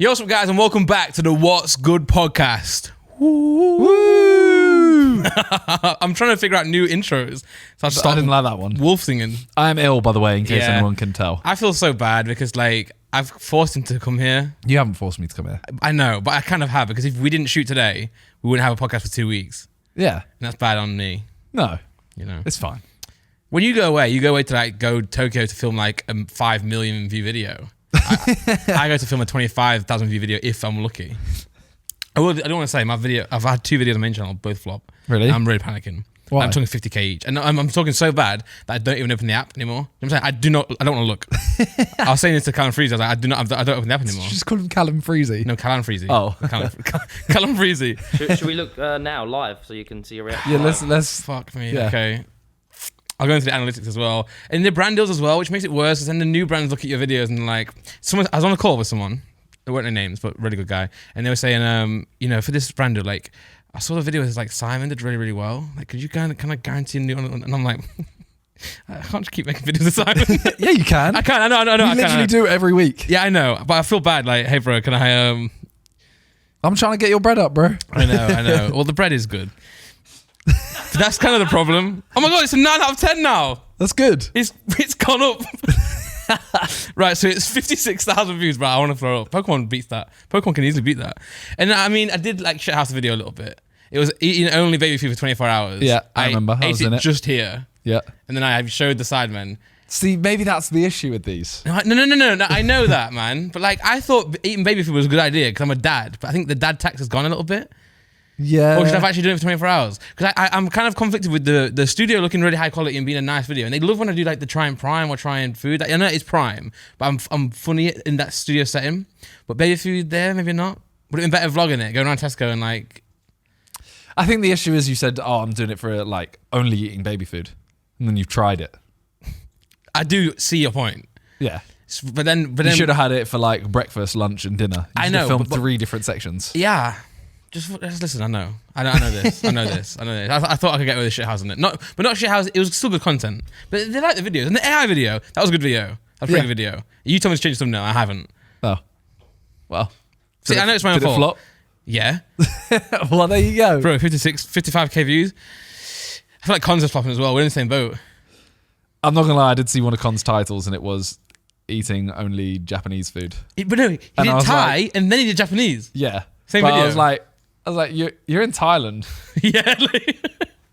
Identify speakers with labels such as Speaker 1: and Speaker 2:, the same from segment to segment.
Speaker 1: Yo, what's up, guys, and welcome back to the What's Good podcast.
Speaker 2: Woo!
Speaker 1: I'm trying to figure out new intros. So
Speaker 2: I didn't like that one.
Speaker 1: Wolf singing.
Speaker 2: I'm ill, by the way, in case anyone can tell.
Speaker 1: I feel so bad because, like, I've forced him to come here.
Speaker 2: You haven't forced me to come here.
Speaker 1: I know, but I kind of have, because if we didn't shoot today, we wouldn't have a podcast for 2 weeks.
Speaker 2: Yeah.
Speaker 1: And that's bad on me.
Speaker 2: No.
Speaker 1: You know,
Speaker 2: it's fine.
Speaker 1: When you go away to, like, go to Tokyo to film, like, a 5 million view video. I go to film a 25,000 view video if I'm lucky. I don't want to say my video. I've had 2 videos on my main channel, both flop.
Speaker 2: Really?
Speaker 1: I'm really panicking.
Speaker 2: Why?
Speaker 1: I'm talking 50k each, and I'm talking so bad that I don't even open the app anymore. You know what I'm saying? I don't want to look. I was saying this to Callum Freezy. I was like, I don't open the app anymore.
Speaker 2: Just call him Callum Freezy.
Speaker 1: No, Callum Freezy.
Speaker 2: Oh,
Speaker 1: Callum Freezy.
Speaker 3: Should we look now live so you can see your reaction?
Speaker 2: Yeah, let's.
Speaker 1: Fuck me.
Speaker 2: Yeah.
Speaker 1: Okay. I'll go into the analytics as well. And the brand deals as well, which makes it worse, because then the new brands look at your videos and like, I was on a call with someone, there weren't no names, but really good guy, and they were saying, for this brand deal, like, I saw the video, it's like, Simon did really, really well. Like, could you kind of guarantee a new, and I'm like, I can't just keep making videos with Simon.
Speaker 2: Yeah, you can.
Speaker 1: I can, I know.
Speaker 2: You literally do it every week.
Speaker 1: Yeah, I know, but I feel bad, like, hey bro, can I,
Speaker 2: I'm trying to get your bread up, bro.
Speaker 1: I know. Well, the bread is good. But that's kind of the problem. Oh my god, it's a 9 out of 10 now.
Speaker 2: That's good.
Speaker 1: It's gone up. Right, so it's 56,000 views, bro. I want to throw up. Pokemon beats that. Pokemon can easily beat that. And I mean, I did like shithouse the video a little bit. It was eating only baby food for 24 hours.
Speaker 2: Yeah, I remember. I was
Speaker 1: ate
Speaker 2: in it.
Speaker 1: Just here.
Speaker 2: Yeah.
Speaker 1: And then I showed the Sidemen.
Speaker 2: See, maybe that's the issue with these.
Speaker 1: No. I know that, man. But like, I thought eating baby food was a good idea because I'm a dad. But I think the dad tax has gone a little bit.
Speaker 2: Yeah.
Speaker 1: Or should I have actually done it for 24 hours? Because I'm kind of conflicted with the studio looking really high quality and being a nice video. And they love when I do like the try and prime or try and food. I know it's prime, but I'm funny in that studio setting. But baby food there, maybe not. Would it have been better vlogging it, going around Tesco and like...
Speaker 2: I think the issue is you said, I'm doing it for like only eating baby food. And then you've tried it.
Speaker 1: I do see your point.
Speaker 2: Yeah.
Speaker 1: But then
Speaker 2: you should have had it for like breakfast, lunch and dinner. You
Speaker 1: I know.
Speaker 2: Filmed 3 different sections.
Speaker 1: Yeah. Just listen, I know this. I thought I could get away with shit house on it. Not shit house. It was still good content. But they like the videos. And the AI video, that was a good video. That was a pretty good video. You told me to change the thumbnail. I haven't.
Speaker 2: Oh. Well.
Speaker 1: See, I know it's my own fault.
Speaker 2: Did it flop?
Speaker 1: Yeah.
Speaker 2: Well, there you go.
Speaker 1: Bro, 55k views. I feel like Cons is flopping as well. We're in the same boat.
Speaker 2: I'm not going to lie. I did see one of Con's titles and it was eating only Japanese food.
Speaker 1: But no, he did Thai and then he did Japanese.
Speaker 2: Yeah.
Speaker 1: Same
Speaker 2: but
Speaker 1: video.
Speaker 2: I was like, you're in Thailand.
Speaker 1: Yeah.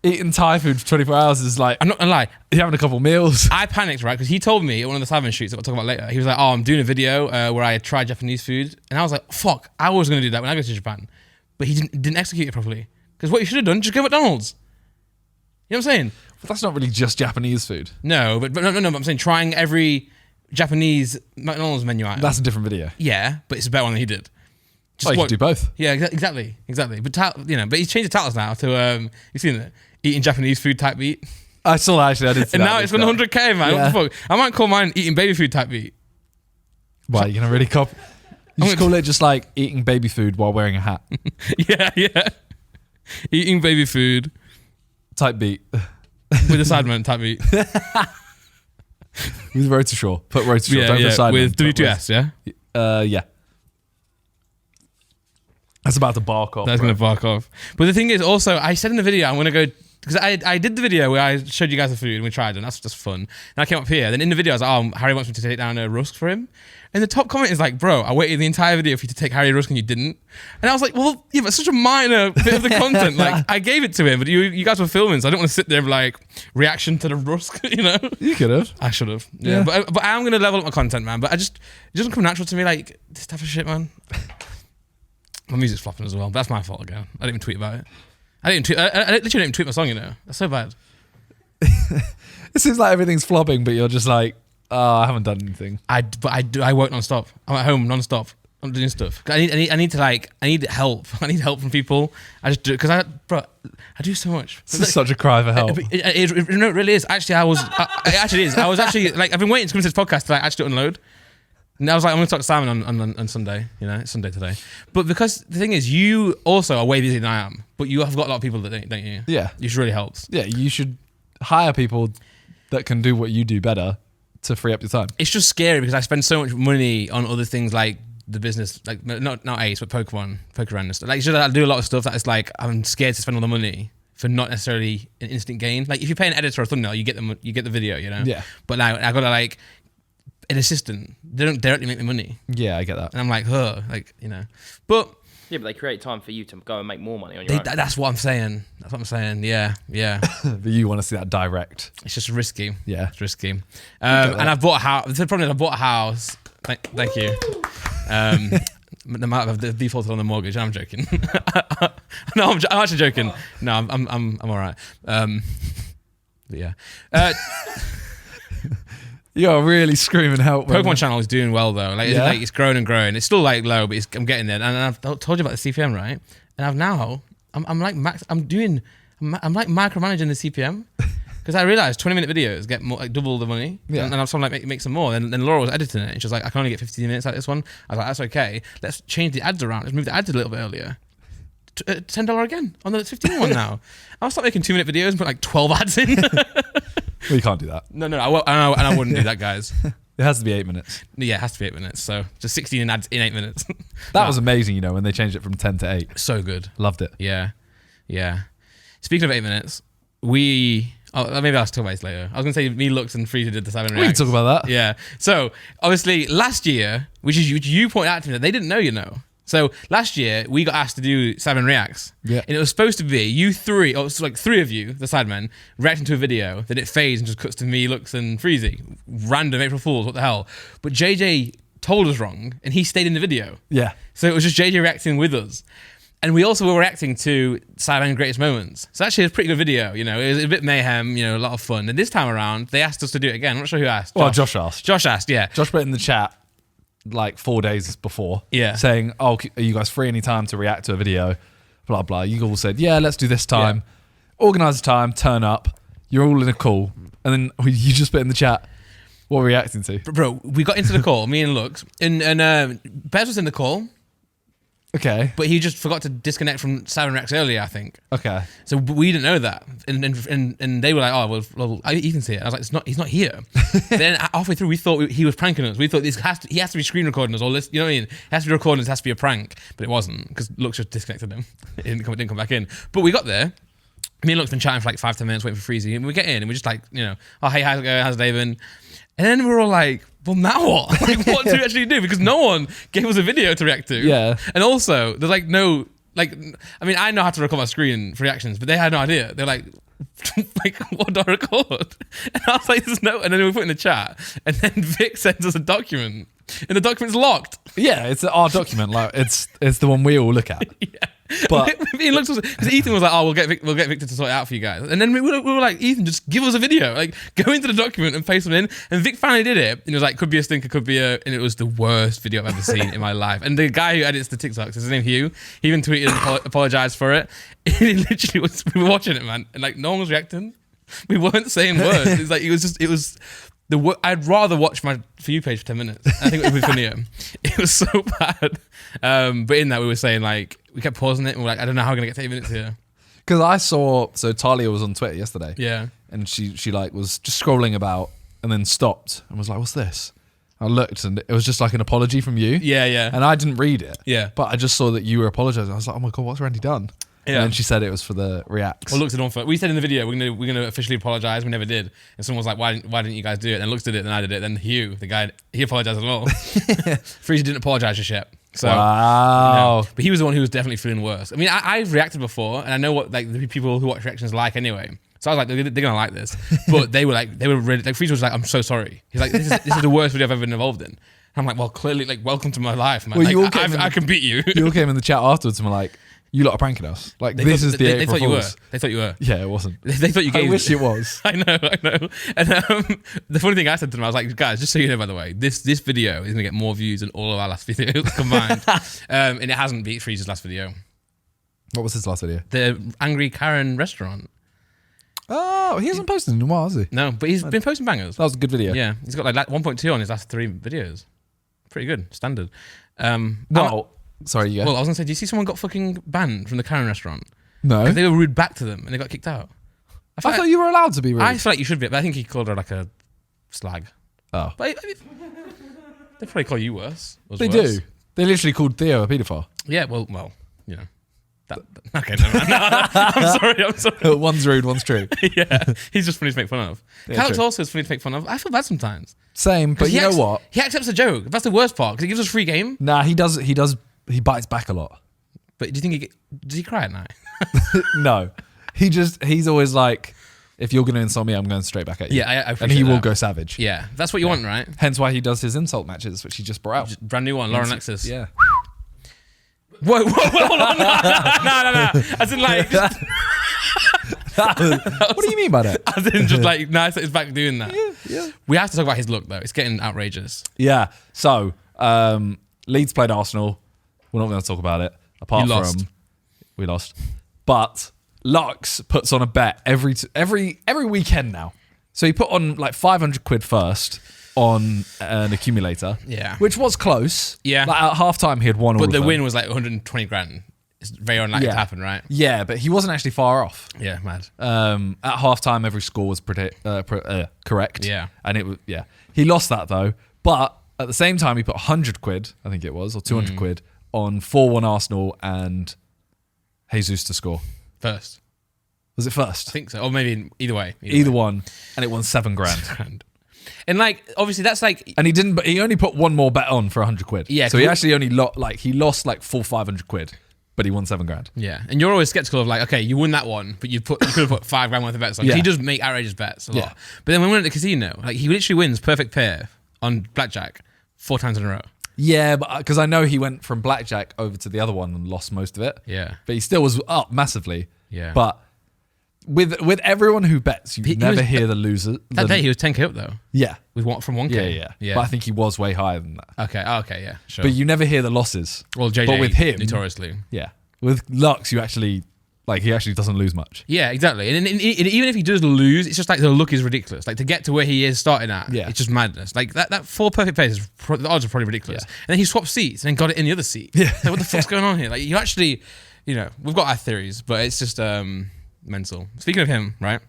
Speaker 2: Eating Thai food for 24 hours is like...
Speaker 1: I'm not going to lie.
Speaker 2: You're having a couple meals.
Speaker 1: I panicked, right? Because he told me at one of the Simon shoots that we'll talk about later, he was like, I'm doing a video where I tried Japanese food. And I was like, fuck, I was going to do that when I go to Japan. But he didn't execute it properly. Because what you should have done, just go to McDonald's. You know what I'm saying?
Speaker 2: But that's not really just Japanese food.
Speaker 1: No, but I'm saying trying every Japanese McDonald's menu item.
Speaker 2: That's a different video.
Speaker 1: Yeah, but it's a better one than he did.
Speaker 2: You can do both.
Speaker 1: Yeah, exactly. But but he's changed the titles now to you've seen it, eating Japanese food type beat.
Speaker 2: I saw that, actually. I did see
Speaker 1: and
Speaker 2: that.
Speaker 1: now it's 100k, man.
Speaker 2: Yeah.
Speaker 1: What the fuck? I might call mine eating baby food type beat.
Speaker 2: Why, you're gonna really copy? You just call it just like eating baby food while wearing a hat.
Speaker 1: Yeah. Eating baby food
Speaker 2: Type beat.
Speaker 1: with a Sideman type beat.
Speaker 2: With Road to Shore. Put Road to Shore. Don't put Sideman.
Speaker 1: With W2S, yeah.
Speaker 2: Yeah. That's about to bark off.
Speaker 1: That's going to bark off. But the thing is, also, I said in the video, I'm going to go... Because I did the video where I showed you guys the food and we tried it, and that's just fun. And I came up here. Then in the video, I was like, Harry wants me to take down a rusk for him. And the top comment is like, bro, I waited the entire video for you to take Harry a rusk and you didn't. And I was like, well, yeah, but it's such a minor bit of the content. Like, I gave it to him, but you guys were filming, so I didn't want to sit there and like, reaction to the rusk, you know?
Speaker 2: You could have.
Speaker 1: I should have. Yeah. But I'm going to level up my content, man. But it doesn't come natural to me, like, this type of shit, man. My music's flopping as well. That's my fault again. I didn't even tweet about it. I literally didn't even tweet my song, you know. That's so bad.
Speaker 2: It seems like everything's flopping, but you're just like, I haven't done anything.
Speaker 1: I work non-stop. I'm at home non-stop. I'm doing stuff. I need help. I need help from people. I just do it because I do so much.
Speaker 2: It's such a cry for help.
Speaker 1: It really is. Actually, it actually is. I was actually like, I've been waiting to come to this podcast to like actually unload. And I was like, I'm going to talk to Simon on Sunday. You know, it's Sunday today. But because the thing is, you also are way busier than I am. But you have got a lot of people that don't you?
Speaker 2: Yeah.
Speaker 1: Which really helps.
Speaker 2: Yeah, you should hire people that can do what you do better to free up your time.
Speaker 1: It's just scary because I spend so much money on other things like the business, like not Ace, but Poker and stuff. Like, I do a lot of stuff that is like, I'm scared to spend all the money for not necessarily an instant gain. Like, if you pay an editor or a thumbnail, you get the video, you know.
Speaker 2: Yeah.
Speaker 1: But now I gotta like an assistant. They don't directly make the money.
Speaker 2: Yeah, I get that.
Speaker 1: And I'm like, like, you know, but.
Speaker 3: Yeah, but they create time for you to go and make more money on your own.
Speaker 1: That's what I'm saying. Yeah.
Speaker 2: But you want to see that direct.
Speaker 1: It's just risky.
Speaker 2: Yeah.
Speaker 1: It's risky. And I've bought a house. The problem is I bought a house. Thank you. The defaulted on the mortgage. I'm joking. No, I'm actually joking. No, I'm all right. But yeah.
Speaker 2: You're really screaming help.
Speaker 1: Pokemon channel is doing well though. Like, it's growing and growing. It's still like low, but I'm getting there. And I've told you about the CPM, right? And I'm like micromanaging the CPM because I realized 20-minute videos get more, like double the money.
Speaker 2: Yeah.
Speaker 1: And I'm sort of like make some more. And then Laura was editing it, and she was like, I can only get 15 minutes out of this one. I was like, that's okay. Let's change the ads around. Let's move the ads a little bit earlier. $10 again on the 15 one now. I'll start making 2-minute videos and put like 12 ads in.
Speaker 2: Well, you can't do that.
Speaker 1: No, I wouldn't do that, guys.
Speaker 2: It has to be 8 minutes.
Speaker 1: Yeah, it has to be 8 minutes. So just 16 ads in 8 minutes.
Speaker 2: That was amazing, when they changed it from 10 to 8.
Speaker 1: So good.
Speaker 2: Loved it.
Speaker 1: Yeah. Speaking of 8 minutes, maybe I'll talk about this later. I was going to say me, Lux, and Freezer did the 7
Speaker 2: We can
Speaker 1: reacts.
Speaker 2: talk about that.
Speaker 1: Yeah. So obviously last year, which you pointed out to me that they didn't know, So last year we got asked to do 7 reacts.
Speaker 2: Yeah.
Speaker 1: And it was supposed to be you three, or it's like 3 of you, the sidemen, reacting to a video, then it fades and just cuts to me, Lux, and Freezy. Random April Fools, what the hell? But JJ told us wrong and he stayed in the video.
Speaker 2: Yeah.
Speaker 1: So it was just JJ reacting with us. And we also were reacting to Sidemen Greatest Moments. So actually, it was a pretty good video. It was a bit mayhem, a lot of fun. And this time around, they asked us to do it again. I'm not sure who asked.
Speaker 2: Well, Josh asked.
Speaker 1: Josh asked, yeah.
Speaker 2: Josh put in the chat like 4 days before.
Speaker 1: Yeah.
Speaker 2: Saying, are you guys free any time to react to a video? Blah, blah. You all said, yeah, let's do this time. Yeah. Organise a time, turn up. You're all in a call. And then you just put in the chat, what we're reacting to.
Speaker 1: Bro, we got into the call, me and Lux. And Bez was in the call.
Speaker 2: Okay.
Speaker 1: But he just forgot to disconnect from Siren Rex earlier, I think.
Speaker 2: Okay.
Speaker 1: So we didn't know that. And they were like, oh, well, you can see it. I was like, he's not here. Then halfway through, we thought he was pranking us. We thought he has to be screen recording us, or you know what I mean? He has to be recording us, it has to be a prank. But it wasn't, because Lux just disconnected him. It didn't come back in. But we got there. Me and Lux been chatting for like 5-10 minutes, waiting for Freezy. And we get in, and we're just like, oh, hey, how's it going? How's David? And then we're all like, well, now what? Like, what do we actually do? Because no one gave us a video to react to.
Speaker 2: Yeah.
Speaker 1: And also, there's like no, I know how to record my screen for reactions, but they had no idea. They're like, what do I record? And I was like, there's no, and then we put in the chat, and then Vic sends us a document, and the document's locked.
Speaker 2: Yeah, it's our document. Like it's the one we all look at.
Speaker 1: Yeah.
Speaker 2: But
Speaker 1: because Ethan was like, oh, we'll get Victor to sort it out for you guys. And then we were like, Ethan, just give us a video. Like, go into the document and paste them in. And Vic finally did it. And it was like, could be a stinker, could be and it was the worst video I've ever seen in my life. And the guy who edits the TikToks, his name Hugh, he even tweeted and apologized for it. He literally was, we were watching it, man. And like, no one was reacting. We weren't saying words. It's like, it was I'd rather watch my For You page for 10 minutes. I think it would be funnier. It was so bad. But in that, we were saying, like, we kept pausing it and we're like, I don't know how we're going to get to 8 minutes here.
Speaker 2: Because I saw, so Talia was on Twitter yesterday.
Speaker 1: Yeah.
Speaker 2: And she like was just scrolling about and then stopped and was like, what's this? I looked and it was just like an apology from you.
Speaker 1: Yeah.
Speaker 2: And I didn't read it.
Speaker 1: Yeah.
Speaker 2: But I just saw that you were apologizing. I was like, oh my God, what's Randy done?
Speaker 1: Yeah.
Speaker 2: And then she said it was for the reacts.
Speaker 1: Well, Lux did on first. We said in the video we're gonna officially apologize. We never did. And someone was like, why didn't you guys do it? And Lux did it, then I did it. Then Hugh, the guy, he apologized as well. Freezy didn't apologize just yet. So,
Speaker 2: wow.
Speaker 1: But he was the one who was definitely feeling worse. I mean, I've reacted before, and I know what like the people who watch reactions like anyway. So I was like, they're gonna like this. But they were really like, Freezy was like, I'm so sorry. He's like, this is the worst video I've ever been involved in. And I'm like, well, clearly, like, welcome to my life, man.
Speaker 2: Well,
Speaker 1: like, I can beat you.
Speaker 2: You all came in the chat afterwards and were like, you lot are pranking us. Like, this is the April Fools.
Speaker 1: They thought you were.
Speaker 2: Yeah, it wasn't.
Speaker 1: They thought you gave.
Speaker 2: I wish it was.
Speaker 1: I know. And the funny thing I said to them, I was like, guys, just so you know, by the way, this video is going to get more views than all of our last videos combined. And it hasn't beat Freeze's last video.
Speaker 2: What was his last video?
Speaker 1: The Angry Karen restaurant.
Speaker 2: Oh, he hasn't posted in a while, has he?
Speaker 1: No, but he's been posting bangers.
Speaker 2: That was a good video.
Speaker 1: Yeah, he's got like 1.2 on his last 3 videos. Pretty good, standard.
Speaker 2: Sorry, yeah.
Speaker 1: Well, I was going to say, do you see someone got fucking banned from the Karen restaurant?
Speaker 2: No.
Speaker 1: Because they were rude back to them and they got kicked out.
Speaker 2: I thought you were allowed to be rude.
Speaker 1: I feel like you should be, but I think he called her like a slag.
Speaker 2: Oh.
Speaker 1: But I mean, they probably call you worse.
Speaker 2: They do. They literally called Theo a paedophile.
Speaker 1: Yeah, well, you know. Okay, no, I'm sorry.
Speaker 2: One's rude, one's true.
Speaker 1: Yeah, he's just funny to make fun of.
Speaker 2: Yeah,
Speaker 1: Calix
Speaker 2: true.
Speaker 1: also is funny to make fun of. I feel bad sometimes.
Speaker 2: Same, but you know what?
Speaker 1: He accepts the joke. That's the worst part because he gives us free game.
Speaker 2: Nah, he does. He bites back a lot.
Speaker 1: But do you think does he cry at night?
Speaker 2: No, he's always like, if you're going to insult me, I'm going straight back at you.
Speaker 1: Yeah, I appreciate
Speaker 2: and he will
Speaker 1: that.
Speaker 2: go savage.
Speaker 1: Yeah, that's what you want, right?
Speaker 2: Hence why he does his insult matches, which he just brought out.
Speaker 1: Brand new one, Lauren Alexis.
Speaker 2: Yeah.
Speaker 1: Whoa, hold on. No. As in like,
Speaker 2: What do you mean by that?
Speaker 1: as in just like, nice that he's back doing that.
Speaker 2: Yeah.
Speaker 1: We have to talk about his look though. It's getting outrageous.
Speaker 2: Yeah. So, Leeds played Arsenal. We're not going to talk about it. Apart
Speaker 1: You lost.
Speaker 2: from we lost, but Lux puts on a bet every weekend now. So he put on like 500 quid first on an accumulator.
Speaker 1: Yeah.
Speaker 2: Which was close.
Speaker 1: Yeah.
Speaker 2: Like at half time he had won all
Speaker 1: But
Speaker 2: of
Speaker 1: the
Speaker 2: them.
Speaker 1: win was like 120 grand. It's very unlikely to happen, right?
Speaker 2: Yeah, but he wasn't actually far off.
Speaker 1: Yeah, mad.
Speaker 2: At half time, every score was correct.
Speaker 1: Yeah.
Speaker 2: And it was, He lost that though. But at the same time, he put 100 quid, I think it was, or 200 quid on 4-1 Arsenal and Jesus to score.
Speaker 1: First.
Speaker 2: Was it first?
Speaker 1: I think so. Or maybe either way.
Speaker 2: Either one. And it won 7 grand.
Speaker 1: And like, obviously that's like,
Speaker 2: And he only put one more bet on for 100 quid.
Speaker 1: Yeah,
Speaker 2: So he
Speaker 1: cool.
Speaker 2: actually only lost like full 500 quid, but he won 7 grand.
Speaker 1: yeah. And you're always skeptical of like, okay, you won that one, but you could have put 5 grand worth of bets on. 'Cause
Speaker 2: Yeah.
Speaker 1: He does make outrageous bets a lot.
Speaker 2: Yeah.
Speaker 1: But then when we went at the casino, like he literally wins perfect pair on blackjack 4 times in a row.
Speaker 2: Yeah, but because I know he went from blackjack over to the other one and lost most of it.
Speaker 1: Yeah.
Speaker 2: But he still was up massively.
Speaker 1: Yeah.
Speaker 2: But with everyone who bets, you
Speaker 1: He
Speaker 2: never
Speaker 1: was-
Speaker 2: hear the loser.
Speaker 1: That day he was 10k up though.
Speaker 2: Yeah.
Speaker 1: With what from 1k?
Speaker 2: Yeah. But I think he was way higher than that.
Speaker 1: Okay, yeah, sure.
Speaker 2: But you never hear the losses.
Speaker 1: well, JJ,
Speaker 2: but with him,
Speaker 1: notoriously.
Speaker 2: yeah. With Lux, you actually, he actually doesn't lose much.
Speaker 1: Yeah, exactly. And even if he does lose, it's just like the look is ridiculous. Like to get to where he is starting at,
Speaker 2: Yeah.
Speaker 1: it's just madness. Like that 4 perfect pairs, the odds are probably ridiculous.
Speaker 2: Yeah.
Speaker 1: And then he swapped seats and then got it in the other seat.
Speaker 2: Yeah.
Speaker 1: Like, what the fuck's going on here? Like you actually, we've got our theories, but it's just mental. Speaking of him, right?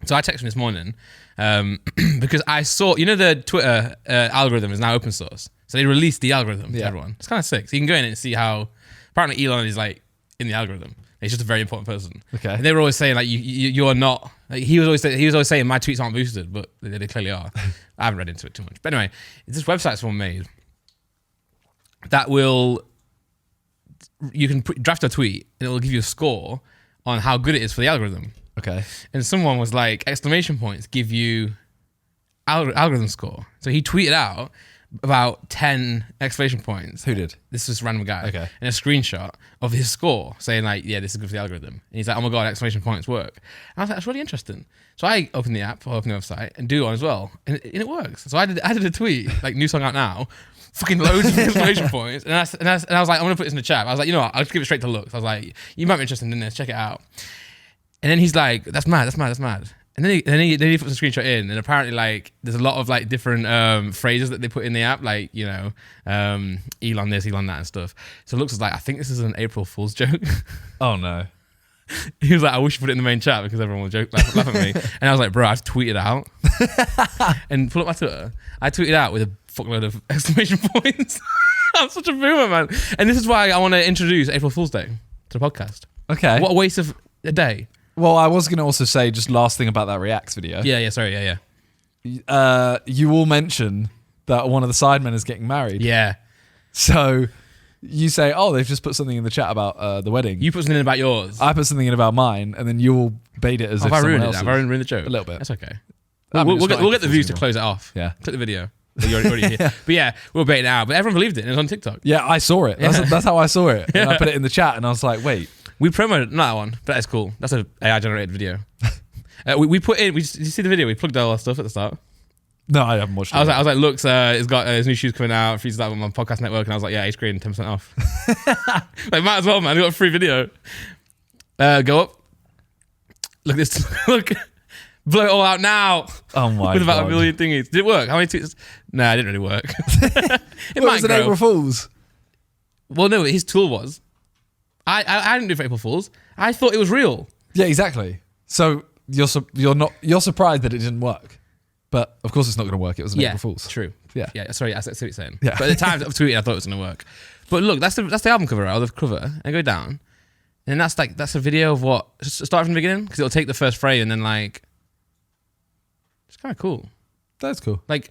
Speaker 1: So I texted him this morning because I saw, the Twitter algorithm is now open source. So they released the algorithm to everyone. It's kind of sick. So you can go in and see how, apparently Elon is like in the algorithm. He's just a very important person.
Speaker 2: Okay.
Speaker 1: And they were always saying like you're not. Like, he was always saying my tweets aren't boosted, but they clearly are. I haven't read into it too much. But anyway, this website's one made that you can draft a tweet and it will give you a score on how good it is for the algorithm.
Speaker 2: Okay.
Speaker 1: And someone was like, exclamation points give you algorithm score. So he tweeted out about 10 exclamation points.
Speaker 2: Who did?
Speaker 1: This was a random guy.
Speaker 2: Okay.
Speaker 1: And a screenshot of his score saying like, yeah, this is good for the algorithm. And he's like, oh my God, exclamation points work. And I was like, that's really interesting. So I opened the app, opened the website and do one as well. And it works. So I did a tweet, like new song out now, fucking loads of exclamation points. And I was like, I'm going to put this in the chat. I was like, you know what? I'll just give it straight to looks. I was like, you might be interested in this. Check it out. And then he's like, that's mad. And then he puts a screenshot in, and apparently like there's a lot of like different phrases that they put in the app, like Elon this, Elon that, and stuff. So it looks like I think this is an April Fool's joke.
Speaker 2: Oh no.
Speaker 1: He was like, I wish you put it in the main chat because everyone will laugh at me. And I was like, bro, I've tweeted out and pull up my Twitter. I tweeted out with a fuckload of exclamation points. I'm such a boomer, man. And this is why I want to introduce April Fool's Day to the podcast.
Speaker 2: Okay.
Speaker 1: What a waste of a day.
Speaker 2: Well, I was going to also say just last thing about that Reacts video.
Speaker 1: Yeah.
Speaker 2: You all mention that one of the sidemen is getting married.
Speaker 1: Yeah.
Speaker 2: So you say, oh, they've just put something in the chat about the wedding.
Speaker 1: You put something in about yours.
Speaker 2: I put something in about mine, and then you all bait it as if
Speaker 1: I
Speaker 2: someone
Speaker 1: ruined
Speaker 2: else
Speaker 1: it?
Speaker 2: is.
Speaker 1: Have I ruined the joke?
Speaker 2: A little bit.
Speaker 1: That's okay.
Speaker 2: I mean,
Speaker 1: We'll
Speaker 2: it's
Speaker 1: get
Speaker 2: not
Speaker 1: the views to
Speaker 2: anymore.
Speaker 1: close it off.
Speaker 2: Yeah.
Speaker 1: Click the video. You're already here. But yeah, we'll bait it out. But everyone believed it. And it was on TikTok.
Speaker 2: Yeah, I saw it. That's how I saw it. And I put it in the chat, and I was like, wait.
Speaker 1: We promoted not that one, but that's cool. That's an AI generated video. We put in. Did you see the video? We plugged all our stuff at the start.
Speaker 2: No, I haven't watched it.
Speaker 1: I was like, look, he's got his new shoes coming out. Features that on my podcast network, and I was like, yeah, Ace Green, 10% off. Like, might as well, man. We got a free video. Go up. Look at this. Look, blow it all out now.
Speaker 2: Oh my god!
Speaker 1: With about 1 million thingies. Did it work? How many tweets? Nah, it didn't really work. It might
Speaker 2: was an
Speaker 1: grow.
Speaker 2: April Fool's.
Speaker 1: Well, no, his tool was. I didn't do it for April Fools. I thought it was real.
Speaker 2: Yeah, exactly. So you're surprised that it didn't work, but of course it's not going to work. It was an April Fool's.
Speaker 1: True.
Speaker 2: Yeah.
Speaker 1: Yeah. Sorry, I see what you're saying.
Speaker 2: Yeah.
Speaker 1: But at the time of tweeting, I thought it was going to work. But look, that's the album cover, right? Or the cover. And go down. And that's a video of what? Just start from the beginning? Because it'll take the first frame and then like... It's kind of cool.
Speaker 2: That's cool.
Speaker 1: Like,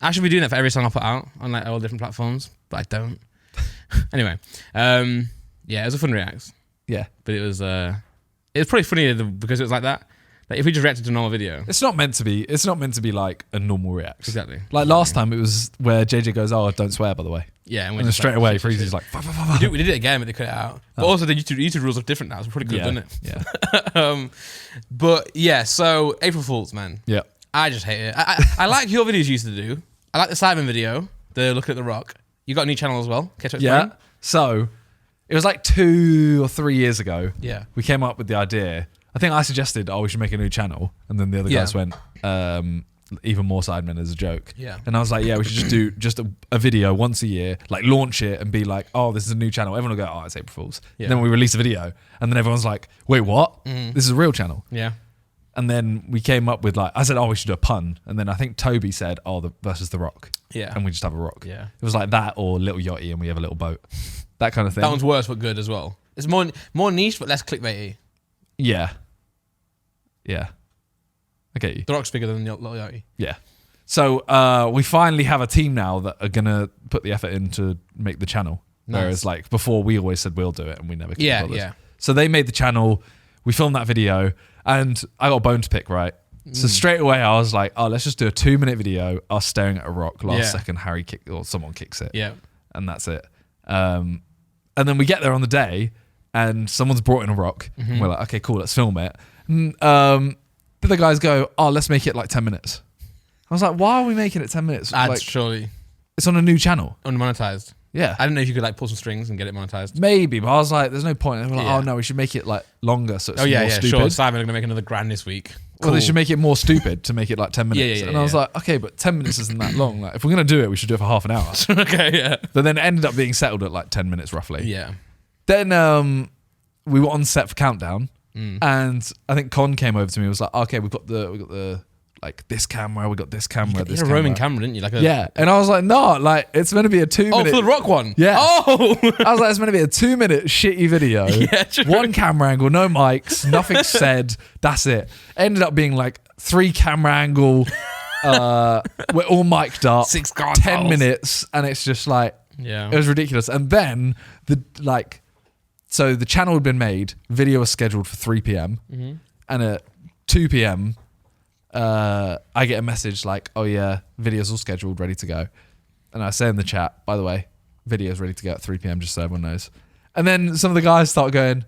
Speaker 1: I should be doing that for every song I put out on like all different platforms, but I don't. Anyway, yeah, it was a fun react.
Speaker 2: Yeah.
Speaker 1: But it was probably funnier because it was like that. Like if we just reacted to a normal video.
Speaker 2: It's not meant to be like a normal react.
Speaker 1: Exactly.
Speaker 2: Like last time it was where JJ goes, "Oh, don't swear, by the way."
Speaker 1: Yeah,
Speaker 2: and then straight away Freezy's like,
Speaker 1: we did it again, but they cut it out. But also the YouTube rules are different now, so we probably could have done it.
Speaker 2: Yeah.
Speaker 1: But yeah, so April Fools, man.
Speaker 2: Yeah.
Speaker 1: I just hate it. I like your videos you used to do. I like the Simon video, the Looking at the Rock. You got a new channel as well. Catch up.
Speaker 2: Yeah. So it was like 2 or 3 years ago.
Speaker 1: Yeah.
Speaker 2: We came up with the idea. I think I suggested, we should make a new channel. And then the other guys went, even more Sidemen as a joke.
Speaker 1: Yeah.
Speaker 2: And I was like, we should just do just a video once a year, like launch it and be like, oh, this is a new channel. Everyone will go, oh, it's April Fools.
Speaker 1: Yeah.
Speaker 2: And then we release a video. And then everyone's like, wait, what? This is a real channel.
Speaker 1: Yeah.
Speaker 2: And then we came up with like, I said, we should do a pun. And then I think Toby said, versus The Rock.
Speaker 1: Yeah.
Speaker 2: And we just have a rock.
Speaker 1: Yeah.
Speaker 2: It was like that or Little Yachty and we have a little boat. That kind of thing.
Speaker 1: That one's worse but good as well. It's more niche but less clickbaity.
Speaker 2: Yeah. Yeah. I get you.
Speaker 1: The Rock's bigger than Little Yachty.
Speaker 2: Yeah. So we finally have a team now that are going to put the effort in to make the channel.
Speaker 1: Nice.
Speaker 2: Whereas like before we always said we'll do it and we never could.
Speaker 1: Yeah.
Speaker 2: So they made the channel. We filmed that video and I got a bone to pick, right? So straight away I was like, let's just do a 2-minute video us staring at a rock. Last second Harry someone kicks it.
Speaker 1: Yeah.
Speaker 2: And that's it. And then we get there on the day and someone's brought in a rock. And we're like, okay, cool, let's film it. And, the other guys go, let's make it like 10 minutes. I was like, why are we making it 10 minutes?
Speaker 1: Ads,
Speaker 2: like,
Speaker 1: surely.
Speaker 2: it's on a new channel.
Speaker 1: Unmonetized.
Speaker 2: Yeah.
Speaker 1: I didn't know if you could like pull some strings and get it monetized.
Speaker 2: Maybe, but I was like, there's no point. And we're like,
Speaker 1: Yeah.
Speaker 2: no, we should make it like longer so it's more stupid.
Speaker 1: Sure. Simon are going to make another grand this week.
Speaker 2: Well, they should make it more stupid to make it like 10 minutes.
Speaker 1: Yeah,
Speaker 2: and I was like, okay, but 10 minutes isn't that long. Like, if we're going to do it, we should do it for half an hour.
Speaker 1: Okay, yeah.
Speaker 2: But then it ended up being settled at like 10 minutes roughly.
Speaker 1: Yeah.
Speaker 2: Then we were on set for Countdown. And I think Con came over to me and was like, okay, we got the like this camera, we got this camera,
Speaker 1: You had a roaming camera, didn't you? Like
Speaker 2: And I was like, no, like it's meant to be a 2-minute.
Speaker 1: Oh, for the Rock one?
Speaker 2: Yeah.
Speaker 1: Oh!
Speaker 2: I was like, it's meant to be a 2-minute shitty video.
Speaker 1: Yeah, true.
Speaker 2: One camera angle, no mics, nothing said. That's it. Ended up being like 3 camera angle. We're all mic'd up.
Speaker 1: 6 guard
Speaker 2: 10
Speaker 1: tiles.
Speaker 2: minutes, and it's just like it was ridiculous. And then so the channel had been made. Video was scheduled for 3 p.m. And at 2 p.m. I get a message like, oh yeah, video's all scheduled, ready to go. And I say in the chat, by the way, video's ready to go at 3 p.m. just so everyone knows. And then some of the guys start going,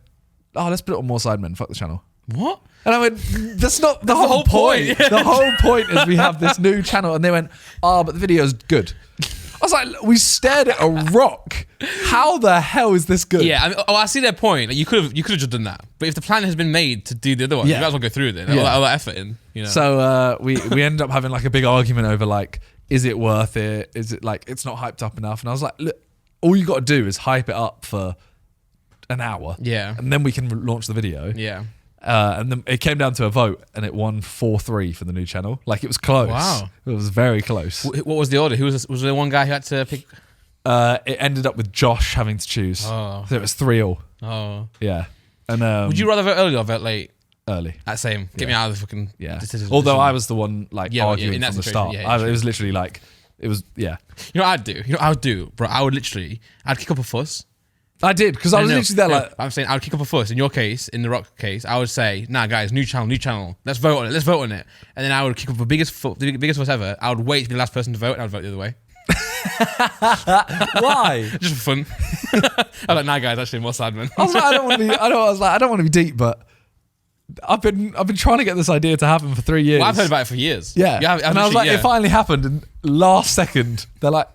Speaker 2: let's put it on More Sidemen, fuck the channel.
Speaker 1: What?
Speaker 2: And I went, that's not the whole point. The whole point is we have this new channel. And they went, but the video's good. I was like, we stared at a rock. How the hell is this good?
Speaker 1: Yeah, I see their point. Like, you could have just done that. But if the plan has been made to do the other one, you might as well go through with it. All that effort in. You know?
Speaker 2: So we ended up having like a big argument over like, is it worth it? Is it like, it's not hyped up enough? And I was like, look, all you got to do is hype it up for an hour.
Speaker 1: Yeah.
Speaker 2: And then we can launch the video.
Speaker 1: Yeah.
Speaker 2: And then it came down to a vote and it won 4-3 for the new channle. Like it was close.
Speaker 1: Wow.
Speaker 2: It was very close.
Speaker 1: What was the order? Was there one guy who had to pick?
Speaker 2: It ended up with Josh having to choose.
Speaker 1: Oh.
Speaker 2: So it was 3-3.
Speaker 1: Oh.
Speaker 2: Yeah. And
Speaker 1: Would you rather vote early or vote late?
Speaker 2: early?
Speaker 1: Same. Get me out of the fucking
Speaker 2: decision. Although I was the one like arguing
Speaker 1: in that
Speaker 2: from the
Speaker 1: situation,
Speaker 2: start. It was literally like, it was,
Speaker 1: You know what I'd do? You know what I would do, bro? I'd kick up a fuss.
Speaker 2: I did, because I was literally there like...
Speaker 1: I'm saying I would kick up a fuss. In your case, in the Rock case, I would say, nah, guys, new channel. Let's vote on it. And then I would kick up the biggest fuss ever. I would wait to be the last person to vote, and I would vote the other way.
Speaker 2: Why?
Speaker 1: Just for fun. I'm like, nah, guys, actually, more Sidemen.
Speaker 2: I was like, I don't want to be deep, but I've been trying to get this idea to happen for 3 years.
Speaker 1: Well, I've heard about it for years.
Speaker 2: Yeah. And I was like, it finally happened, and last second, they're like,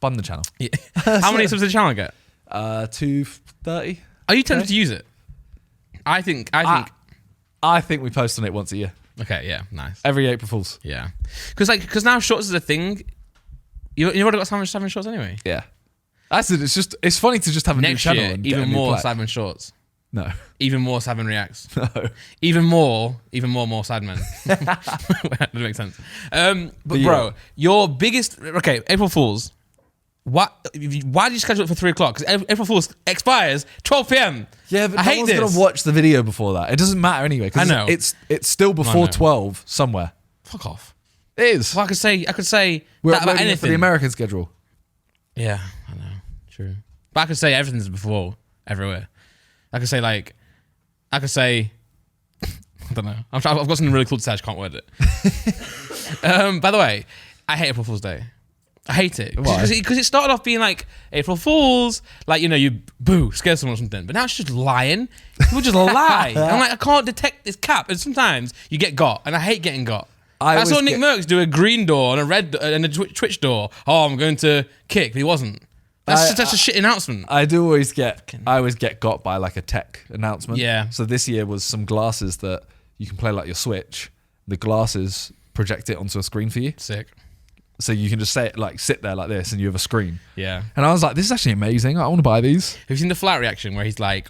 Speaker 2: bun the channel.
Speaker 1: Yeah. How many subs did the channel get?
Speaker 2: 230.
Speaker 1: Are you tempted to use it? I think.
Speaker 2: I think we post on it once a year.
Speaker 1: Okay, yeah, nice.
Speaker 2: Every April Fools.
Speaker 1: Yeah, because now shorts is a thing. You already got Simon shorts anyway.
Speaker 2: Yeah, that's it. It's funny to just have a new
Speaker 1: Next
Speaker 2: channel
Speaker 1: year,
Speaker 2: and get a
Speaker 1: even
Speaker 2: new
Speaker 1: more
Speaker 2: plaque.
Speaker 1: Simon shorts.
Speaker 2: No.
Speaker 1: Even more Simon reacts.
Speaker 2: No.
Speaker 1: Even more Sidemen. That doesn't make sense. But
Speaker 2: yeah.
Speaker 1: bro, your biggest April Fools. Why did you schedule it for 3 o'clock? Because April Fool's expires 12 p.m.
Speaker 2: Yeah, but
Speaker 1: I hate
Speaker 2: no one's
Speaker 1: this.
Speaker 2: gonna watch the video before that. It doesn't matter anyway.
Speaker 1: I know.
Speaker 2: It's still before
Speaker 1: know.
Speaker 2: 12 somewhere.
Speaker 1: Fuck off.
Speaker 2: It is.
Speaker 1: Well, I could say
Speaker 2: We're
Speaker 1: that about
Speaker 2: uploading it for
Speaker 1: anything.
Speaker 2: the American schedule.
Speaker 1: Yeah, I know. True. But I could say everything's before everywhere. I could say I don't know. I've got something really cool to say. I just can't word it. By the way, I hate April Fool's Day. I hate it.
Speaker 2: Why?
Speaker 1: Because it started off being like April Fool's, like, you know, you scare someone or something. But now it's just lying. People just lie. I'm like, I can't detect this cap. And sometimes you get got, and I hate getting got. I saw Nick Merckx do a green door and a red and a Twitch door. Oh, I'm going to kick, but he wasn't. That's a shit announcement.
Speaker 2: I always get got by like a tech announcement.
Speaker 1: Yeah.
Speaker 2: So this year was some glasses that you can play like your Switch. The glasses project it onto a screen for you.
Speaker 1: Sick.
Speaker 2: So you can just sit there like this and you have a screen.
Speaker 1: Yeah.
Speaker 2: And I was like, this is actually amazing. I want to buy these.
Speaker 1: Have you seen the flat reaction where he's like,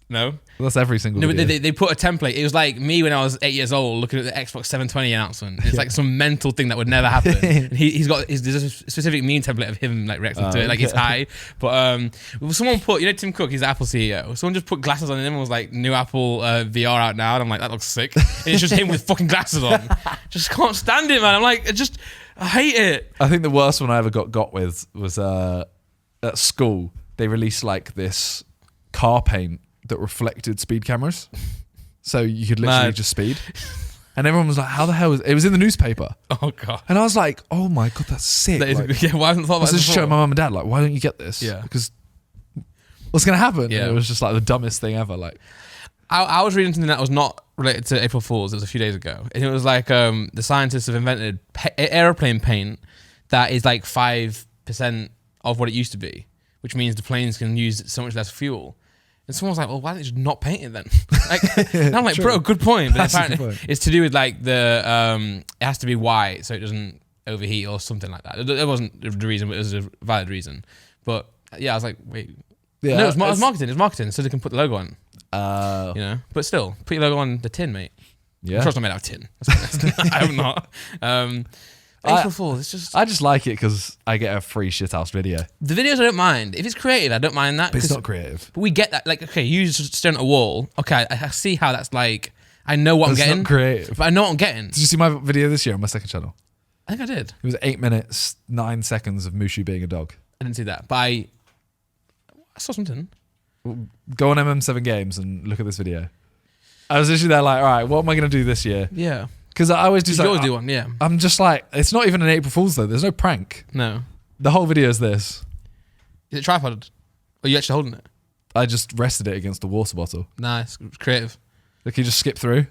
Speaker 1: no?
Speaker 2: That's every single
Speaker 1: No,
Speaker 2: video.
Speaker 1: but they put a template. It was like me when I was 8 years old looking at the Xbox 720 announcement. It's like some mental thing that would never happen. And there's a specific meme template of him like reacting to it, like it's high. But someone put, you know, Tim Cook, he's the Apple CEO. Someone just put glasses on him and was like, new Apple VR out now. And I'm like, that looks sick. And it's just him with fucking glasses on. Just can't stand it, man. I'm like, I hate it.
Speaker 2: I think the worst one I ever got with was at school. They released like this car paint that reflected speed cameras, so you could literally just speed. And everyone was like, "How the hell is it?" Was in the newspaper.
Speaker 1: Oh god!
Speaker 2: And I was like, "Oh my god, that's sick!"
Speaker 1: Yeah, why haven't I thought about
Speaker 2: I was just
Speaker 1: this
Speaker 2: showing
Speaker 1: before?
Speaker 2: my mum and dad, like, "Why don't you get this?"
Speaker 1: Yeah.
Speaker 2: Because what's gonna happen?
Speaker 1: Yeah.
Speaker 2: And it was just like the dumbest thing ever. Like,
Speaker 1: I was reading something that was not related to April Fool's. It was a few days ago, and it was like the scientists have invented aeroplane paint that is like 5% of what it used to be, which means the planes can use so much less fuel. And someone was like, well, why don't you just not paint it then? Like, and I'm like, bro, good point. But
Speaker 2: That's a good
Speaker 1: apparently
Speaker 2: point.
Speaker 1: it's to do with like it has to be white so it doesn't overheat or something like that. It wasn't the reason, but it was a valid reason. But yeah, I was like, wait.
Speaker 2: yeah,
Speaker 1: No, it was marketing. It was marketing so they can put the logo on.
Speaker 2: uh,
Speaker 1: You know? But still, put your logo on the tin, mate.
Speaker 2: yeah.
Speaker 1: I'm sure it's not made out of tin. I hope not. April Fool's, it's just...
Speaker 2: I just like it because I get a free shithouse video.
Speaker 1: The videos I don't mind. If it's creative, I don't mind that.
Speaker 2: But it's
Speaker 1: 'cause-
Speaker 2: not creative.
Speaker 1: But we get that. Like, okay, you just stare at a wall. Okay, I see how that's like... I know what I'm
Speaker 2: It's
Speaker 1: getting.
Speaker 2: not creative.
Speaker 1: But I know what I'm getting.
Speaker 2: Did you see my video this year on my second channel?
Speaker 1: I think I did.
Speaker 2: It was 8 minutes, 9 seconds of Mushu being a dog.
Speaker 1: I didn't see that. But I saw something.
Speaker 2: Go on MM7 Games and look at this video. I was literally there like, all right, what am I going to do this year?
Speaker 1: Yeah.
Speaker 2: Because I always do
Speaker 1: You
Speaker 2: something.
Speaker 1: always do one, yeah.
Speaker 2: I'm just like, it's not even an April Fool's though. There's no prank.
Speaker 1: No.
Speaker 2: The whole video is this.
Speaker 1: Is it tripoded? Or are you actually holding it?
Speaker 2: I just rested it against a water bottle.
Speaker 1: Nice. It's creative.
Speaker 2: Like, you just skip through.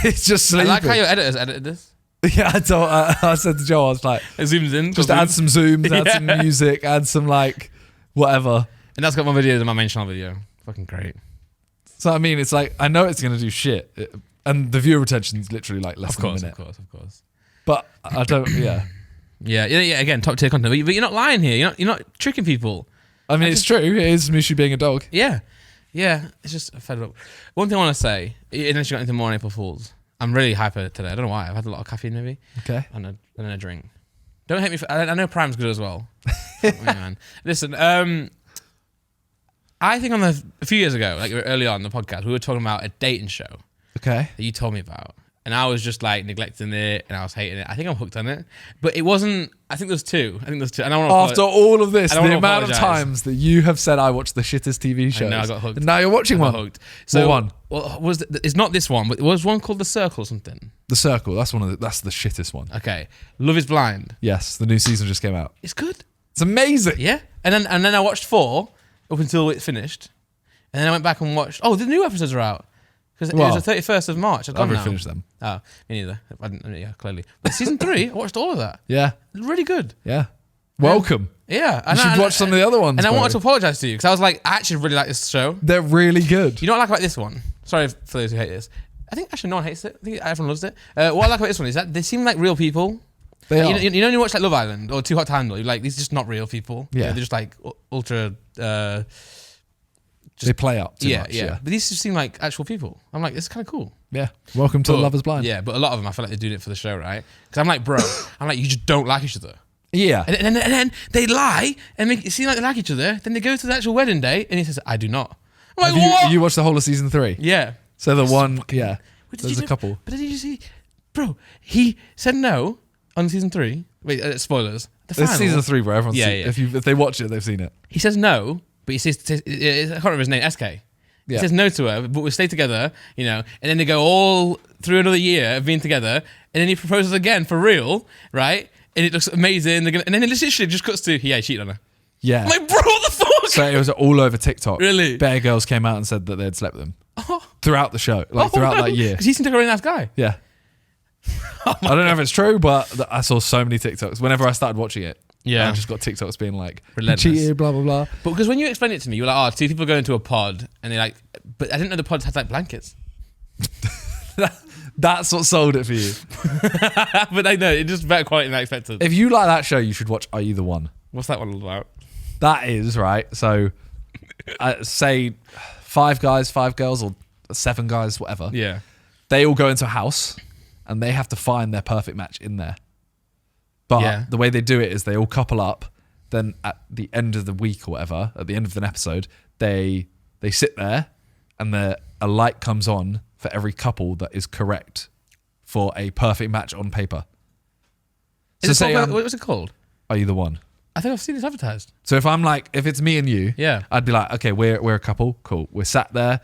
Speaker 2: It's just
Speaker 1: I
Speaker 2: sleeping.
Speaker 1: like how your editors edited this.
Speaker 2: Yeah, I said to Joe, I was like,
Speaker 1: It zooms in.
Speaker 2: just
Speaker 1: goes
Speaker 2: add
Speaker 1: zoom.
Speaker 2: some zooms, add
Speaker 1: Yeah.
Speaker 2: some music, add some like whatever.
Speaker 1: And that's got my videos in my main channel video. Fucking great.
Speaker 2: So I mean, it's like, I know it's going to do shit. And the viewer retention is literally like less than a minute.
Speaker 1: Of course.
Speaker 2: But I don't, yeah.
Speaker 1: Yeah. Again, top tier content. But you're not lying here. You're not tricking people.
Speaker 2: I mean, it's true. It is Mushu being a dog.
Speaker 1: Yeah. Yeah. It's just fed up. One thing I want to say, unless you got anything more on April Fool's, I'm really hyper today. I don't know why. I've had a lot of caffeine maybe.
Speaker 2: Okay.
Speaker 1: And a drink. Don't hate me for... I know Prime's good as well. Fuck me, man. Listen, I think a few years ago, like early on in the podcast, we were talking about a dating show
Speaker 2: Okay.
Speaker 1: that you told me about. And I was just like neglecting it and I was hating it. I think I'm hooked on it. But it wasn't... I think there's two. And I don't want
Speaker 2: After all of this,
Speaker 1: I
Speaker 2: the
Speaker 1: don't wanna
Speaker 2: amount of
Speaker 1: apologise.
Speaker 2: times that you have said I watched the shittest TV shows.
Speaker 1: know, I got hooked.
Speaker 2: And now you're watching
Speaker 1: I
Speaker 2: one.
Speaker 1: got hooked. So
Speaker 2: What one?
Speaker 1: Well, it's not this one, but there was one called The Circle or something.
Speaker 2: The Circle. That's that's the shittest one.
Speaker 1: Okay. Love is Blind.
Speaker 2: Yes, the new season just came out.
Speaker 1: It's good.
Speaker 2: It's amazing.
Speaker 1: Yeah. And then I watched 4 up until it finished. And then I went back and watched... Oh, the new episodes are out. Because it was the 31st of March. I've
Speaker 2: I've
Speaker 1: gone now.
Speaker 2: finished them.
Speaker 1: Oh, me neither. I didn't, yeah, clearly. But season 3, I watched all of that.
Speaker 2: Yeah.
Speaker 1: Really good.
Speaker 2: Yeah. Welcome.
Speaker 1: Yeah.
Speaker 2: You should watch some of the other ones.
Speaker 1: And I
Speaker 2: bro.
Speaker 1: wanted to apologise to you because I was like, I actually really like this show.
Speaker 2: They're really good.
Speaker 1: You know what I like about this one? Sorry for those who hate this. I think actually no one hates it. I think everyone loves it. What I like about this one is that they seem like real people.
Speaker 2: They are.
Speaker 1: You know when you watch like Love Island or Too Hot to Handle, you're like, these are just not real people.
Speaker 2: Yeah.
Speaker 1: They're just like ultra
Speaker 2: They play up too
Speaker 1: yeah,
Speaker 2: much.
Speaker 1: yeah. But these just seem like actual people. I'm like, this is kind of cool.
Speaker 2: Yeah. Welcome to Love is Blind.
Speaker 1: Yeah, but a lot of them, I feel like they're doing it for the show, right? Because I'm like, bro, I'm like, you just don't like each other.
Speaker 2: Yeah.
Speaker 1: And then they lie and make it seem like they like each other. Then they go to the actual wedding day and he says, I do not. I'm like, what?
Speaker 2: You watched the whole of season 3?
Speaker 1: Yeah.
Speaker 2: So the one, yeah.
Speaker 1: Wait,
Speaker 2: There's a couple.
Speaker 1: But did you see, bro, he said no on season 3. Wait, spoilers.
Speaker 2: It's season 3, bro. Everyone's
Speaker 1: Yeah,
Speaker 2: seen,
Speaker 1: yeah.
Speaker 2: If they watch it, they've seen it.
Speaker 1: He says no, but he says, I can't remember his name, SK. He
Speaker 2: Yeah.
Speaker 1: says no to her, but we'll stay together, you know, and then they go all through another year of being together, and then he proposes again for real, right? And it looks amazing. And then it literally just cuts to, yeah, he cheated on her.
Speaker 2: Yeah.
Speaker 1: I'm like, bro, what the fuck?
Speaker 2: So it was all over TikTok.
Speaker 1: Really?
Speaker 2: Bear Girls came out and said that they'd slept with them throughout the show, throughout that year.
Speaker 1: Because he seemed like a really nice guy.
Speaker 2: Yeah. I don't know if it's true, but I saw so many TikToks. Whenever I started watching it,
Speaker 1: Yeah.
Speaker 2: I just got TikToks being like,
Speaker 1: Relentless.
Speaker 2: cheated, blah, blah, blah.
Speaker 1: But because when you explained it to me, you were like, oh, 2 people go into a pod, and they're like, but I didn't know the pods had like blankets.
Speaker 2: That's what sold it for you.
Speaker 1: But I know, it just better quality than I expected.
Speaker 2: If you like that show, you should watch Are You the One?
Speaker 1: What's that one all about?
Speaker 2: That is, right? So, say 5 guys, 5 girls, or 7 guys, whatever.
Speaker 1: Yeah.
Speaker 2: They all go into a house and they have to find their perfect match in there. But
Speaker 1: Yeah.
Speaker 2: the way they do it is they all couple up. Then at the end of the week or whatever, at the end of an episode, they sit there and a light comes on for every couple that is correct for a perfect match on paper. So say,
Speaker 1: what was it called?
Speaker 2: Are You the One?
Speaker 1: I think I've seen this advertised.
Speaker 2: So if it's me and you,
Speaker 1: Yeah.
Speaker 2: I'd be like, okay, we're a couple, cool. We're sat there.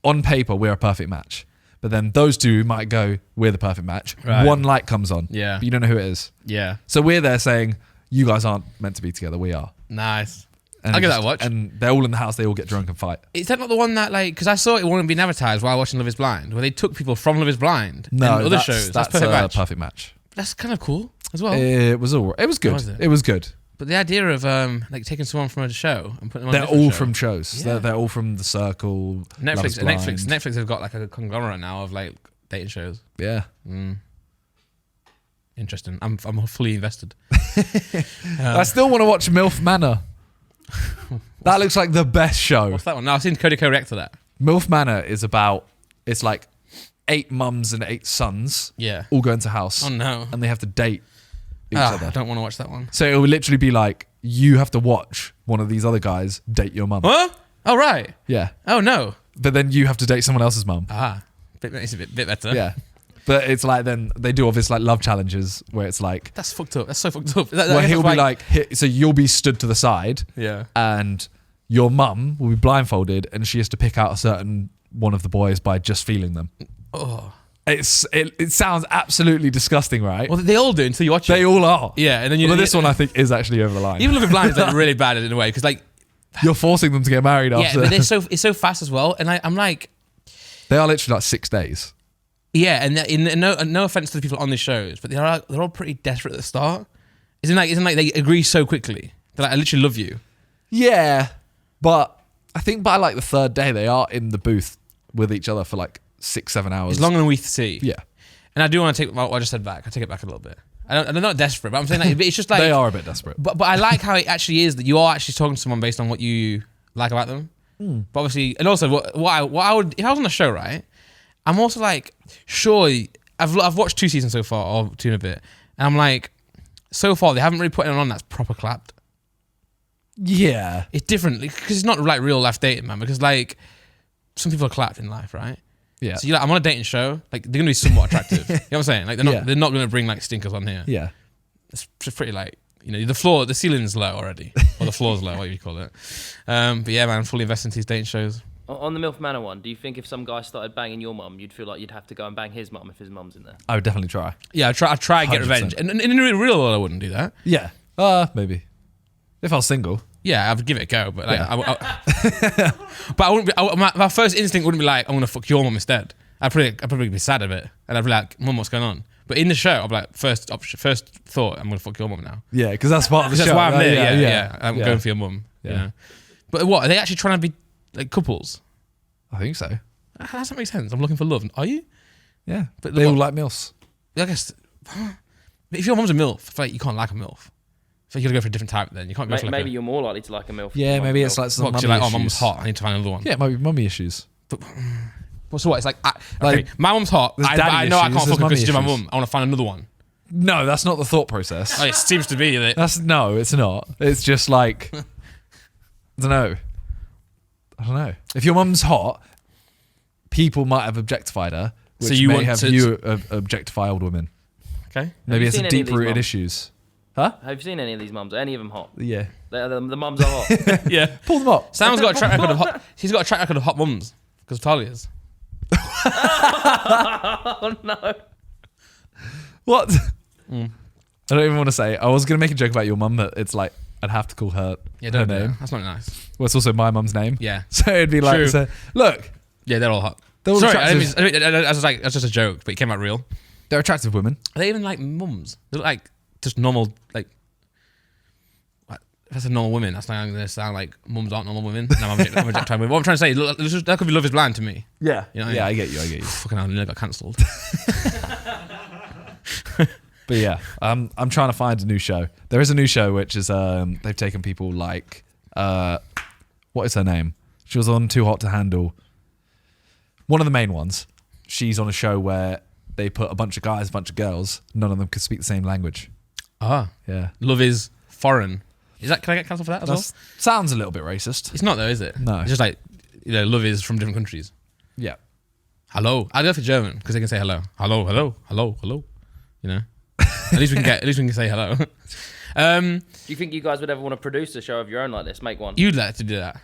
Speaker 2: On paper, we're a perfect match. But then those 2 might go, we're the perfect match.
Speaker 1: Right.
Speaker 2: One light comes on.
Speaker 1: Yeah.
Speaker 2: But you don't know who it is.
Speaker 1: Yeah.
Speaker 2: So we're there saying, you guys aren't meant to be together, we are.
Speaker 1: Nice.
Speaker 2: And
Speaker 1: I'll give that a watch.
Speaker 2: And they're all in the house, they all get drunk and fight.
Speaker 1: Is that not the one that, like, because I saw it wasn't being advertised while watching Love is Blind, where they took people from Love is Blind
Speaker 2: No,
Speaker 1: and other shows. That's perfect match.
Speaker 2: Perfect match.
Speaker 1: That's kind of cool as well.
Speaker 2: It was good.
Speaker 1: Was it?
Speaker 2: It was good.
Speaker 1: But the idea of like taking someone from a show and putting them on
Speaker 2: They're
Speaker 1: a different
Speaker 2: all
Speaker 1: show.
Speaker 2: from shows.
Speaker 1: Yeah.
Speaker 2: They're all from The Circle. Love is Blind.
Speaker 1: Netflix have got like a conglomerate now of like dating shows.
Speaker 2: Yeah.
Speaker 1: Interesting. I'm fully invested.
Speaker 2: I still want to watch MILF Manor. That looks like the best show.
Speaker 1: What's that one? No, I've seen Cody Co react to that.
Speaker 2: MILF Manor is about, it's like 8 mums and 8 sons
Speaker 1: Yeah.
Speaker 2: all go into house
Speaker 1: Oh no.
Speaker 2: and they have to date each
Speaker 1: I
Speaker 2: other.
Speaker 1: don't want to watch that one.
Speaker 2: So it will literally be like, you have to watch one of these other guys date your mum.
Speaker 1: Huh? Oh right.
Speaker 2: Yeah.
Speaker 1: Oh no.
Speaker 2: But then you have to date someone else's mum.
Speaker 1: It's a bit better.
Speaker 2: Yeah. But it's like, then they do obvious like love challenges where it's like,
Speaker 1: That's fucked up. That's so fucked up.
Speaker 2: where he'll be like, so you'll be stood to the side
Speaker 1: yeah.
Speaker 2: and your mum will be blindfolded and she has to pick out a certain one of the boys by just feeling them.
Speaker 1: Oh.
Speaker 2: It sounds absolutely disgusting, right?
Speaker 1: Well, they all do until you watch it.
Speaker 2: They all are.
Speaker 1: Yeah, and then
Speaker 2: But this one I think is actually over the line.
Speaker 1: Even Love is Blind is like really bad in a way because like
Speaker 2: You're forcing them to get married
Speaker 1: yeah,
Speaker 2: after.
Speaker 1: but it's so fast as well, and I'm like.
Speaker 2: They are literally like 6 days.
Speaker 1: Yeah, and no offense to the people on these shows, but they're all pretty desperate at the start. Isn't like they agree so quickly. They're like, I literally love you.
Speaker 2: Yeah, but I think by like the 3rd day they are in the booth with each other for like 6-7 hours.
Speaker 1: It's longer than we see.
Speaker 2: Yeah,
Speaker 1: And I do want to take what I just said back. I take it back a little bit. They're not desperate, but I'm saying like, it's just like
Speaker 2: they are a bit desperate.
Speaker 1: But I like how it actually is that you are actually talking to someone based on what you like about them. But obviously, and also what I would if I was on the show, right? I'm also like, surely I've watched 2 seasons so far, or 2 and a bit, and I'm like, so far they haven't really put anyone on that's proper clapped.
Speaker 2: Yeah,
Speaker 1: It's different because it's not like real life dating, man. Because like some people are clapped in life, right?
Speaker 2: yeah,
Speaker 1: So you're like, I'm on a dating show. Like they're gonna be somewhat attractive. You know what I'm saying? Like
Speaker 2: Yeah.
Speaker 1: they're not gonna bring like stinkers on here.
Speaker 2: yeah.
Speaker 1: It's pretty like, you know, the ceiling's low already, or the floor's low, what you call it. But yeah, man, I'm fully invested into these dating shows.
Speaker 3: On the MILF Manor one, do you think if some guy started banging your mum, you'd feel like you'd have to go and bang his mum if his mum's in there?
Speaker 2: I would definitely try.
Speaker 1: Yeah, I try and get
Speaker 2: 100%.
Speaker 1: revenge. And in the real world, I wouldn't do that.
Speaker 2: Yeah, maybe if I was single.
Speaker 1: Yeah, I would give it a go, but like,
Speaker 2: Yeah.
Speaker 1: but I wouldn't be. My first instinct wouldn't be like, I'm gonna fuck your mum instead. I'd probably be sad of it, and I'd be like, Mum, what's going on? But in the show, I'd be like, first thought, I'm gonna fuck your mum now.
Speaker 2: Yeah, because that's part of the
Speaker 1: That's
Speaker 2: show.
Speaker 1: why I'm
Speaker 2: right?
Speaker 1: there. Yeah. I'm
Speaker 2: Yeah.
Speaker 1: going for your mum.
Speaker 2: Yeah.
Speaker 1: You know? But what are they actually trying to be like couples?
Speaker 2: I think so.
Speaker 1: How does that make sense? I'm looking for love. Are you?
Speaker 2: Yeah,
Speaker 1: But
Speaker 2: but they all like MILFs.
Speaker 1: I guess. But if your mum's a MILF, I feel like you can't like a MILF. So you gotta go for a different type then. You can't go for like
Speaker 3: Maybe you're more likely to like a MILF.
Speaker 2: Yeah,
Speaker 3: than
Speaker 2: maybe
Speaker 3: a
Speaker 2: it's
Speaker 3: MILF.
Speaker 2: like some
Speaker 1: what, 'cause
Speaker 2: mummy
Speaker 1: you're like,
Speaker 2: issues.
Speaker 1: oh, mum's hot. I need to find another one.
Speaker 2: Yeah, it might be mummy issues.
Speaker 1: So what? It's like, okay,
Speaker 2: Like,
Speaker 1: my mum's hot.
Speaker 2: there's
Speaker 1: I
Speaker 2: daddy
Speaker 1: know I
Speaker 2: issues,
Speaker 1: can't
Speaker 2: there's
Speaker 1: fuck her because
Speaker 2: mummy
Speaker 1: she's my
Speaker 2: issues.
Speaker 1: mum. I want to find another one.
Speaker 2: No, that's not the thought process.
Speaker 1: Oh, it seems to be that.
Speaker 2: No, it's not. It's just like, I don't know. If your mum's hot, people might have objectified her, which
Speaker 1: So you
Speaker 2: may
Speaker 1: want
Speaker 2: have
Speaker 1: to-
Speaker 2: you objectify old women.
Speaker 1: Okay.
Speaker 2: Maybe
Speaker 3: you
Speaker 2: it's
Speaker 3: seen
Speaker 2: a
Speaker 3: any of these
Speaker 2: deep-rooted
Speaker 3: mums?
Speaker 2: issues. Huh?
Speaker 3: Have you seen any of these mums? Are any of them hot?
Speaker 2: Yeah.
Speaker 3: The mums are hot.
Speaker 1: Yeah.
Speaker 2: Pull them up.
Speaker 1: Sam's got a track record of hot. She's got a track record of hot mums because Talia's.
Speaker 3: Oh no.
Speaker 2: What? I don't even want to say. I was going to make a joke about your mum, but it's like, I'd have to call her
Speaker 1: Yeah,
Speaker 2: her
Speaker 1: don't do
Speaker 2: name.
Speaker 1: that. That's not nice.
Speaker 2: Well, it's also my mum's name.
Speaker 1: Yeah.
Speaker 2: So it'd be like,
Speaker 1: True.
Speaker 2: so, look,
Speaker 1: Yeah, they're all hot.
Speaker 2: They're all
Speaker 1: Sorry,
Speaker 2: attractive.
Speaker 1: that's just a joke, but it came out real.
Speaker 2: they're attractive women.
Speaker 1: Are they even like mums? They look like just normal, like. What? If that's a normal woman, that's not going to sound like mums aren't normal women. No, I'm objectifying women. What I'm trying to say, look, that could be Love Is Blind to me.
Speaker 2: Yeah.
Speaker 1: You know what I
Speaker 2: Yeah,
Speaker 1: mean?
Speaker 2: I get you.
Speaker 1: Fucking hell, I nearly got cancelled.
Speaker 2: But yeah, I'm trying to find a new show. There is a new show which is they've taken people like what is her name? She was on Too Hot to Handle. One of the main ones. She's on a show where they put a bunch of guys, a bunch of girls. None of them could speak the same language.
Speaker 1: Ah,
Speaker 2: Yeah,
Speaker 1: Love Is Foreign. Is that? Can I get cancelled for that as well?
Speaker 2: sounds a little bit racist.
Speaker 1: It's not though, is it?
Speaker 2: No.
Speaker 1: It's just like love is from different countries.
Speaker 2: Yeah,
Speaker 1: Hello. I go for German because they can say hello. Hello, hello, hello, hello. You know. At least we can say hello.
Speaker 3: Do you think you guys would ever want to produce a show of your own like this? Make one.
Speaker 1: You'd like to do that.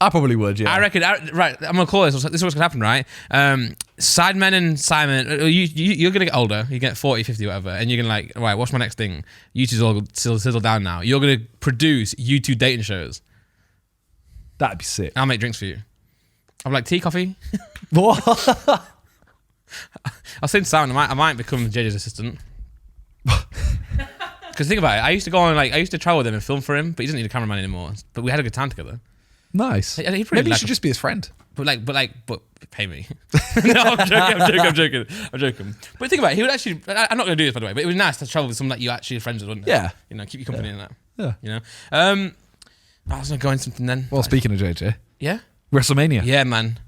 Speaker 2: I probably would. Yeah,
Speaker 1: I reckon. Right, I'm gonna call this. This is what's gonna happen, right? Sidemen and Simon, you're gonna get older. You get 40, 50, whatever, and you're gonna like, right, what's my next thing? You two's all sizzle down now. You're gonna produce you two dating shows.
Speaker 2: That'd be sick.
Speaker 1: I'll make drinks for you. I'm like tea, coffee.
Speaker 2: What?
Speaker 1: I was saying to Simon, I might become JJ's assistant. Because think about it, I used to travel with him and film for him, but he doesn't need a cameraman anymore. But we had a good time together.
Speaker 2: Nice.
Speaker 1: He pretty
Speaker 2: Maybe you
Speaker 1: like
Speaker 2: should
Speaker 1: a-
Speaker 2: just be his friend.
Speaker 1: But pay me. No, I'm joking. But think about it, he would actually. I'm not going to do this by the way, but it was nice to travel with someone that you actually are friends with, wouldn't it?
Speaker 2: Yeah.
Speaker 1: You know, keep you company in that.
Speaker 2: Yeah.
Speaker 1: You know. I was going to go into something then.
Speaker 2: Well, speaking of JJ,
Speaker 1: Yeah.
Speaker 2: WrestleMania.
Speaker 1: Yeah, man.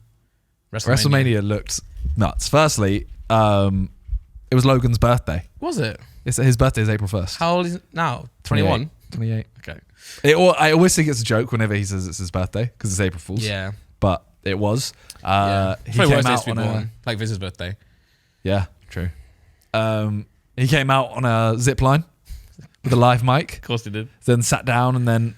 Speaker 2: WrestleMania looked nuts. Firstly, it was Logan's birthday.
Speaker 1: Was it?
Speaker 2: His birthday is April 1st.
Speaker 1: How old is it now? 21.
Speaker 2: 28.
Speaker 1: Okay.
Speaker 2: I always think it's a joke whenever he says it's his birthday because it's April Fool's.
Speaker 1: Yeah.
Speaker 2: But it was.
Speaker 1: Yeah.
Speaker 2: He
Speaker 1: Probably
Speaker 2: came
Speaker 1: worse days
Speaker 2: out
Speaker 1: to be
Speaker 2: on
Speaker 1: born. Like Vince's birthday.
Speaker 2: Yeah, true. He came out on a zip line with a live mic,
Speaker 1: Of course he did.
Speaker 2: then sat down and then,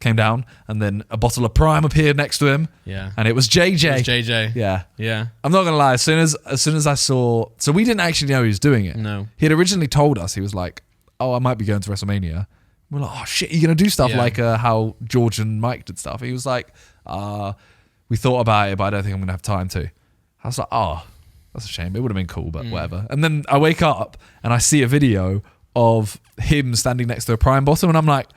Speaker 2: came down and then a bottle of Prime appeared next to him
Speaker 1: Yeah.
Speaker 2: and it was JJ.
Speaker 1: It was JJ.
Speaker 2: Yeah.
Speaker 1: Yeah.
Speaker 2: I'm not gonna lie. As soon as I saw, so we didn't actually know he was doing it.
Speaker 1: No.
Speaker 2: He had originally told us he was like, "Oh, I might be going to WrestleMania." We're like, "Oh shit, you're gonna do stuff
Speaker 1: Yeah.
Speaker 2: like how George and Mike did stuff." He was like, "We thought about it, but I don't think I'm gonna have time to." I was like, "Oh, that's a shame. It would have been cool, but whatever." And then I wake up and I see a video of him standing next to a Prime bottle, and I'm like,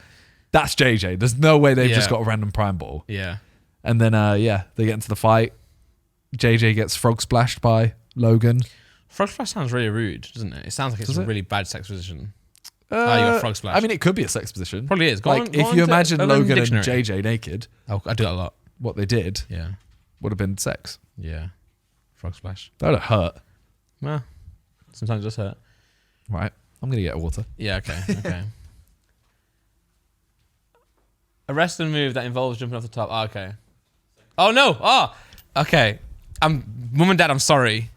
Speaker 2: "That's JJ. There's no way they've just
Speaker 1: Yeah.
Speaker 2: got a random Prime bottle."
Speaker 1: Yeah.
Speaker 2: And then they get into the fight. JJ gets frog splashed by Logan.
Speaker 1: Frog splash sounds really rude, doesn't it? It sounds like it's
Speaker 2: Does
Speaker 1: a
Speaker 2: it?
Speaker 1: really bad sex position. You got frog splash.
Speaker 2: I mean, it could be a sex position.
Speaker 1: Probably is. Go
Speaker 2: Like,
Speaker 1: on- go
Speaker 2: if
Speaker 1: on
Speaker 2: you
Speaker 1: to
Speaker 2: imagine
Speaker 1: Urban
Speaker 2: Logan
Speaker 1: Dictionary.
Speaker 2: and JJ naked,
Speaker 1: I do that a lot.
Speaker 2: what they did
Speaker 1: Yeah.
Speaker 2: would have been sex.
Speaker 1: Yeah. Frog splash.
Speaker 2: That would hurt.
Speaker 1: Well, sometimes it does hurt.
Speaker 2: Right. I'm going to get water.
Speaker 1: Yeah, okay. Okay. A wrestling move that involves jumping off the top. Oh, okay. Oh, no. Oh, okay. Mum and Dad, I'm sorry.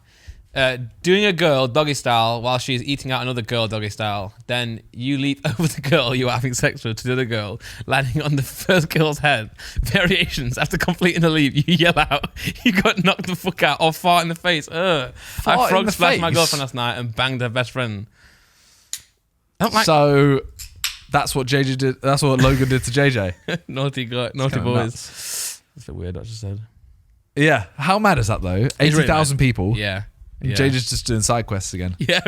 Speaker 1: Doing a girl doggy style while she's eating out another girl doggy style. Then you leap over the girl you are having sex with to the other girl, landing on the first girl's head. Variations. After completing the leap, you yell out, "You got knocked the fuck out," or fart in the face. I
Speaker 2: in
Speaker 1: frog
Speaker 2: the
Speaker 1: splashed my
Speaker 2: face?
Speaker 1: girlfriend last night and banged her best friend. I don't like
Speaker 2: So that's what JJ did. That's what Logan did to JJ.
Speaker 1: naughty
Speaker 2: kinda
Speaker 1: boys.
Speaker 2: nuts.
Speaker 1: That's a bit weird what I just said.
Speaker 2: Yeah. How mad is that though?
Speaker 1: really
Speaker 2: 80,000 people.
Speaker 1: Yeah.
Speaker 2: And
Speaker 1: Yeah.
Speaker 2: JJ's just doing side quests again.
Speaker 1: Yeah.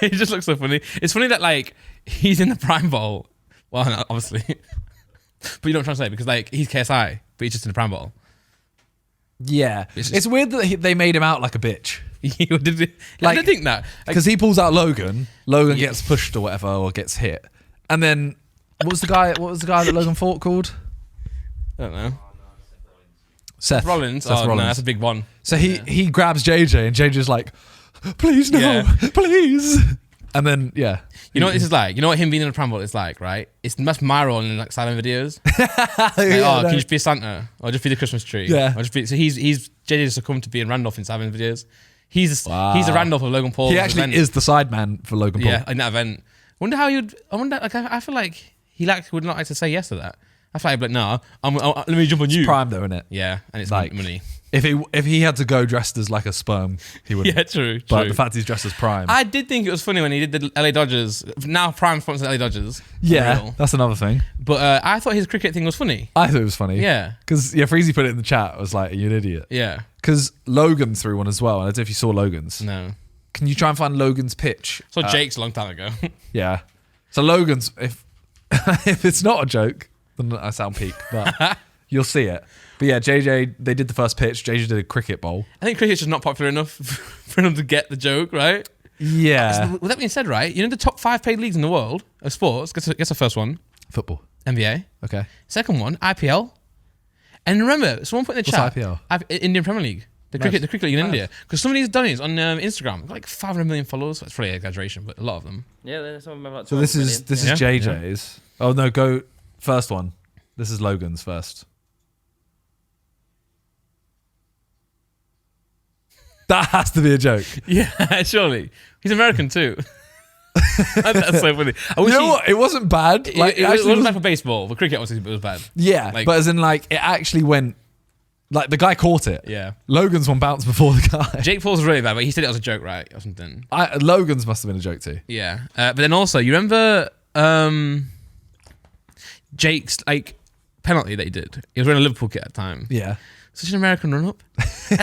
Speaker 1: It just looks so funny. It's funny that like he's in the Prime Bowl. Well, no, obviously. But you don't translate because like he's KSI, but he's just in the Prime Bowl.
Speaker 2: Yeah.
Speaker 1: It's
Speaker 2: It's weird that they made him out like a bitch.
Speaker 1: I didn't think that. Like,
Speaker 2: Because he pulls out Logan
Speaker 1: Yeah.
Speaker 2: gets pushed or whatever, or gets hit, And then what was the guy that Logan fought called?
Speaker 1: I don't know.
Speaker 2: Seth
Speaker 1: Rollins.
Speaker 2: Seth
Speaker 1: Oh, no,
Speaker 2: Rollins.
Speaker 1: that's a big one.
Speaker 2: So he grabs JJ and JJ's like, please no,
Speaker 1: Yeah.
Speaker 2: please. And then
Speaker 1: You know what this is like? You know what him being in a pram is like, right? That's my role in like silent videos. Like, can you just be a Santa or just be the Christmas tree?
Speaker 2: Yeah.
Speaker 1: Or just be, so he's JJ succumbed to being Randolph in silent videos. He's the Randolph of Logan Paul.
Speaker 2: He actually is the sideman for Logan Paul.
Speaker 1: Yeah, in that event. I feel like he would not like to say yes to that. I feel like he'd be like, no, let me jump on you.
Speaker 2: It's Prime though, isn't it?
Speaker 1: Yeah, and it's
Speaker 2: Like,
Speaker 1: money.
Speaker 2: If he had to go dressed as like a sperm, he would.
Speaker 1: Yeah, true.
Speaker 2: But the fact he's dressed as Prime.
Speaker 1: I did think it was funny when he did the LA Dodgers. Now Prime sponsors the LA Dodgers.
Speaker 2: yeah,
Speaker 1: Unreal.
Speaker 2: that's another thing.
Speaker 1: But I thought his cricket thing was funny.
Speaker 2: I thought it was funny.
Speaker 1: Yeah.
Speaker 2: Because Freezy put it in the chat. I was like, are you an idiot?
Speaker 1: Yeah.
Speaker 2: Because Logan threw one as well. And I don't know if you saw Logan's.
Speaker 1: No.
Speaker 2: Can you try and find Logan's pitch?
Speaker 1: So Jake's a long time ago.
Speaker 2: Yeah. So Logan's, if if it's not a joke, then I sound peak, but you'll see it. But yeah, JJ, they did the first pitch. JJ did a cricket bowl.
Speaker 1: I think cricket's just not popular enough for him to get the joke, right?
Speaker 2: Yeah.
Speaker 1: With that being said, right, you know the top 5 paid leagues in the world of sports? Guess the first one?
Speaker 2: Football.
Speaker 1: NBA.
Speaker 2: Okay.
Speaker 1: Second one, IPL. And remember, someone put in the
Speaker 2: What's
Speaker 1: chat,
Speaker 2: IPL?
Speaker 1: Indian Premier League. The cricket league in India. Because some of these dummies on Instagram got like 500 million followers. That's probably an exaggeration, but a lot of them.
Speaker 3: Yeah, there's some of them have like
Speaker 2: So this
Speaker 3: 12
Speaker 2: is
Speaker 3: million.
Speaker 2: JJ's. Oh no, go first one. This is Logan's first. That has to be a joke.
Speaker 1: Yeah, surely. He's American too. That's so funny. I
Speaker 2: You
Speaker 1: wish
Speaker 2: know what? It wasn't bad. Like
Speaker 1: it
Speaker 2: actually
Speaker 1: wasn't bad for baseball. For cricket, obviously, it was bad.
Speaker 2: yeah,
Speaker 1: like-
Speaker 2: but as in like it actually went. Like the guy caught it.
Speaker 1: Yeah.
Speaker 2: Logan's one bounced before the guy.
Speaker 1: Jake Paul's really bad, but he said it was a joke, right? Or something.
Speaker 2: Logan's must have been a joke too.
Speaker 1: Yeah. But then also, you remember Jake's like penalty that he did? He was wearing a Liverpool kit at the time.
Speaker 2: Yeah.
Speaker 1: Such an American run up.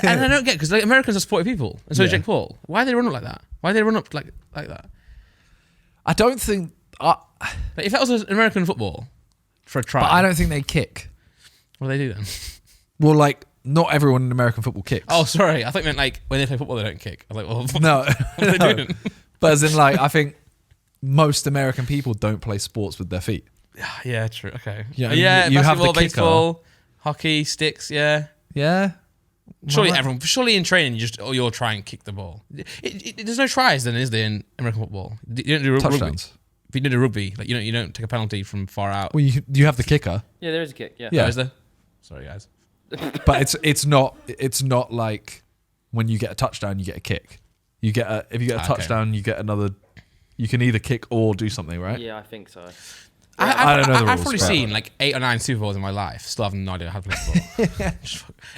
Speaker 1: And I don't get because like Americans are sporty people, and so is
Speaker 2: Yeah.
Speaker 1: Jake Paul. Why do they run up like that? Why do they run up like that?
Speaker 2: I don't think.
Speaker 1: Like, if that was an American football for a try,
Speaker 2: But I don't think they kick.
Speaker 1: what do they do then?
Speaker 2: Well, like not everyone in American football kicks.
Speaker 1: Oh, sorry. I thought you meant like when they play football, they don't kick. I was like, well,
Speaker 2: no.
Speaker 1: what are they
Speaker 2: No.
Speaker 1: doing?
Speaker 2: But as in like, I think most American people don't play sports with their feet.
Speaker 1: Yeah, true. Okay.
Speaker 2: Yeah,
Speaker 1: Yeah,
Speaker 2: you have the
Speaker 1: basketball,
Speaker 2: kicker.
Speaker 1: baseball, hockey, sticks. Yeah.
Speaker 2: Yeah.
Speaker 1: Surely in training, you'll try and kick the ball. There's no tries then, is there, in American football? You don't do rugby.
Speaker 2: Touchdowns.
Speaker 1: If you don't do rugby, like you don't take a penalty from far out.
Speaker 2: Well, you have the kicker,
Speaker 3: Yeah, there is a kick. Yeah.
Speaker 2: Yeah.
Speaker 1: Oh, is there? Sorry, guys.
Speaker 2: but it's not like when you get a touchdown, you get a kick. If you get a
Speaker 1: Okay.
Speaker 2: touchdown, you get another. You can either kick or do something, right?
Speaker 3: Yeah, I think so.
Speaker 2: I don't know the
Speaker 1: I've
Speaker 2: rules,
Speaker 1: probably
Speaker 2: but-
Speaker 1: seen like 8 or 9 Super Bowls in my life. Still have no idea how to play football.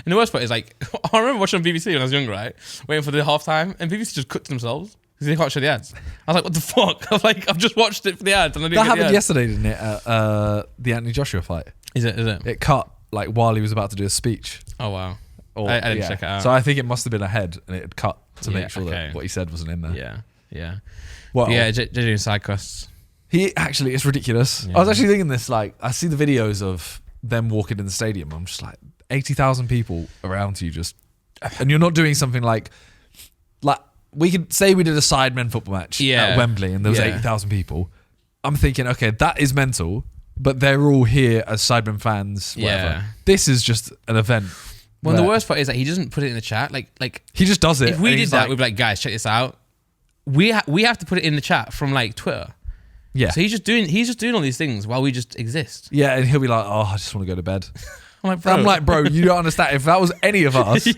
Speaker 1: And the worst part is like, I remember watching on BBC when I was younger, right? Waiting for the halftime, and BBC just cut to themselves because they can't show the ads. I was like, what the fuck? I've just watched it for the ads, and I didn't
Speaker 2: That
Speaker 1: get the
Speaker 2: happened
Speaker 1: ads.
Speaker 2: yesterday, didn't it? At the Anthony Joshua fight.
Speaker 1: Is it?
Speaker 2: It cut like while he was about to do a speech.
Speaker 1: Oh wow.
Speaker 2: Or-
Speaker 1: I didn't check it out.
Speaker 2: So I think it must have been ahead, and it had cut to
Speaker 1: Yeah,
Speaker 2: make sure
Speaker 1: okay.
Speaker 2: that what he said wasn't in there.
Speaker 1: Yeah.
Speaker 2: Well,
Speaker 1: Yeah, doing side quests.
Speaker 2: he actually, it's ridiculous.
Speaker 1: Yeah.
Speaker 2: I was actually thinking this, like, I see the videos of them walking in the stadium. I'm just like, 80,000 people around you just, and you're not doing something like we could say we did a Sidemen football match at Wembley and there was 80,000 people. I'm thinking, okay, that is mental, but they're all here as Sidemen fans, whatever.
Speaker 1: Yeah.
Speaker 2: This is just an event.
Speaker 1: Well, the
Speaker 2: where
Speaker 1: worst part is that he doesn't put it in the chat. Like
Speaker 2: he just does it.
Speaker 1: if we
Speaker 2: and
Speaker 1: did
Speaker 2: he's
Speaker 1: that,
Speaker 2: like,
Speaker 1: we'd be like, guys, check this out. We have to put it in the chat from like Twitter.
Speaker 2: yeah.
Speaker 1: So he's just doing all these things while we just exist.
Speaker 2: Yeah, and he'll be like, oh, I just want to go to bed.
Speaker 1: I'm like, bro,
Speaker 2: you don't understand. If that was any of us, Vic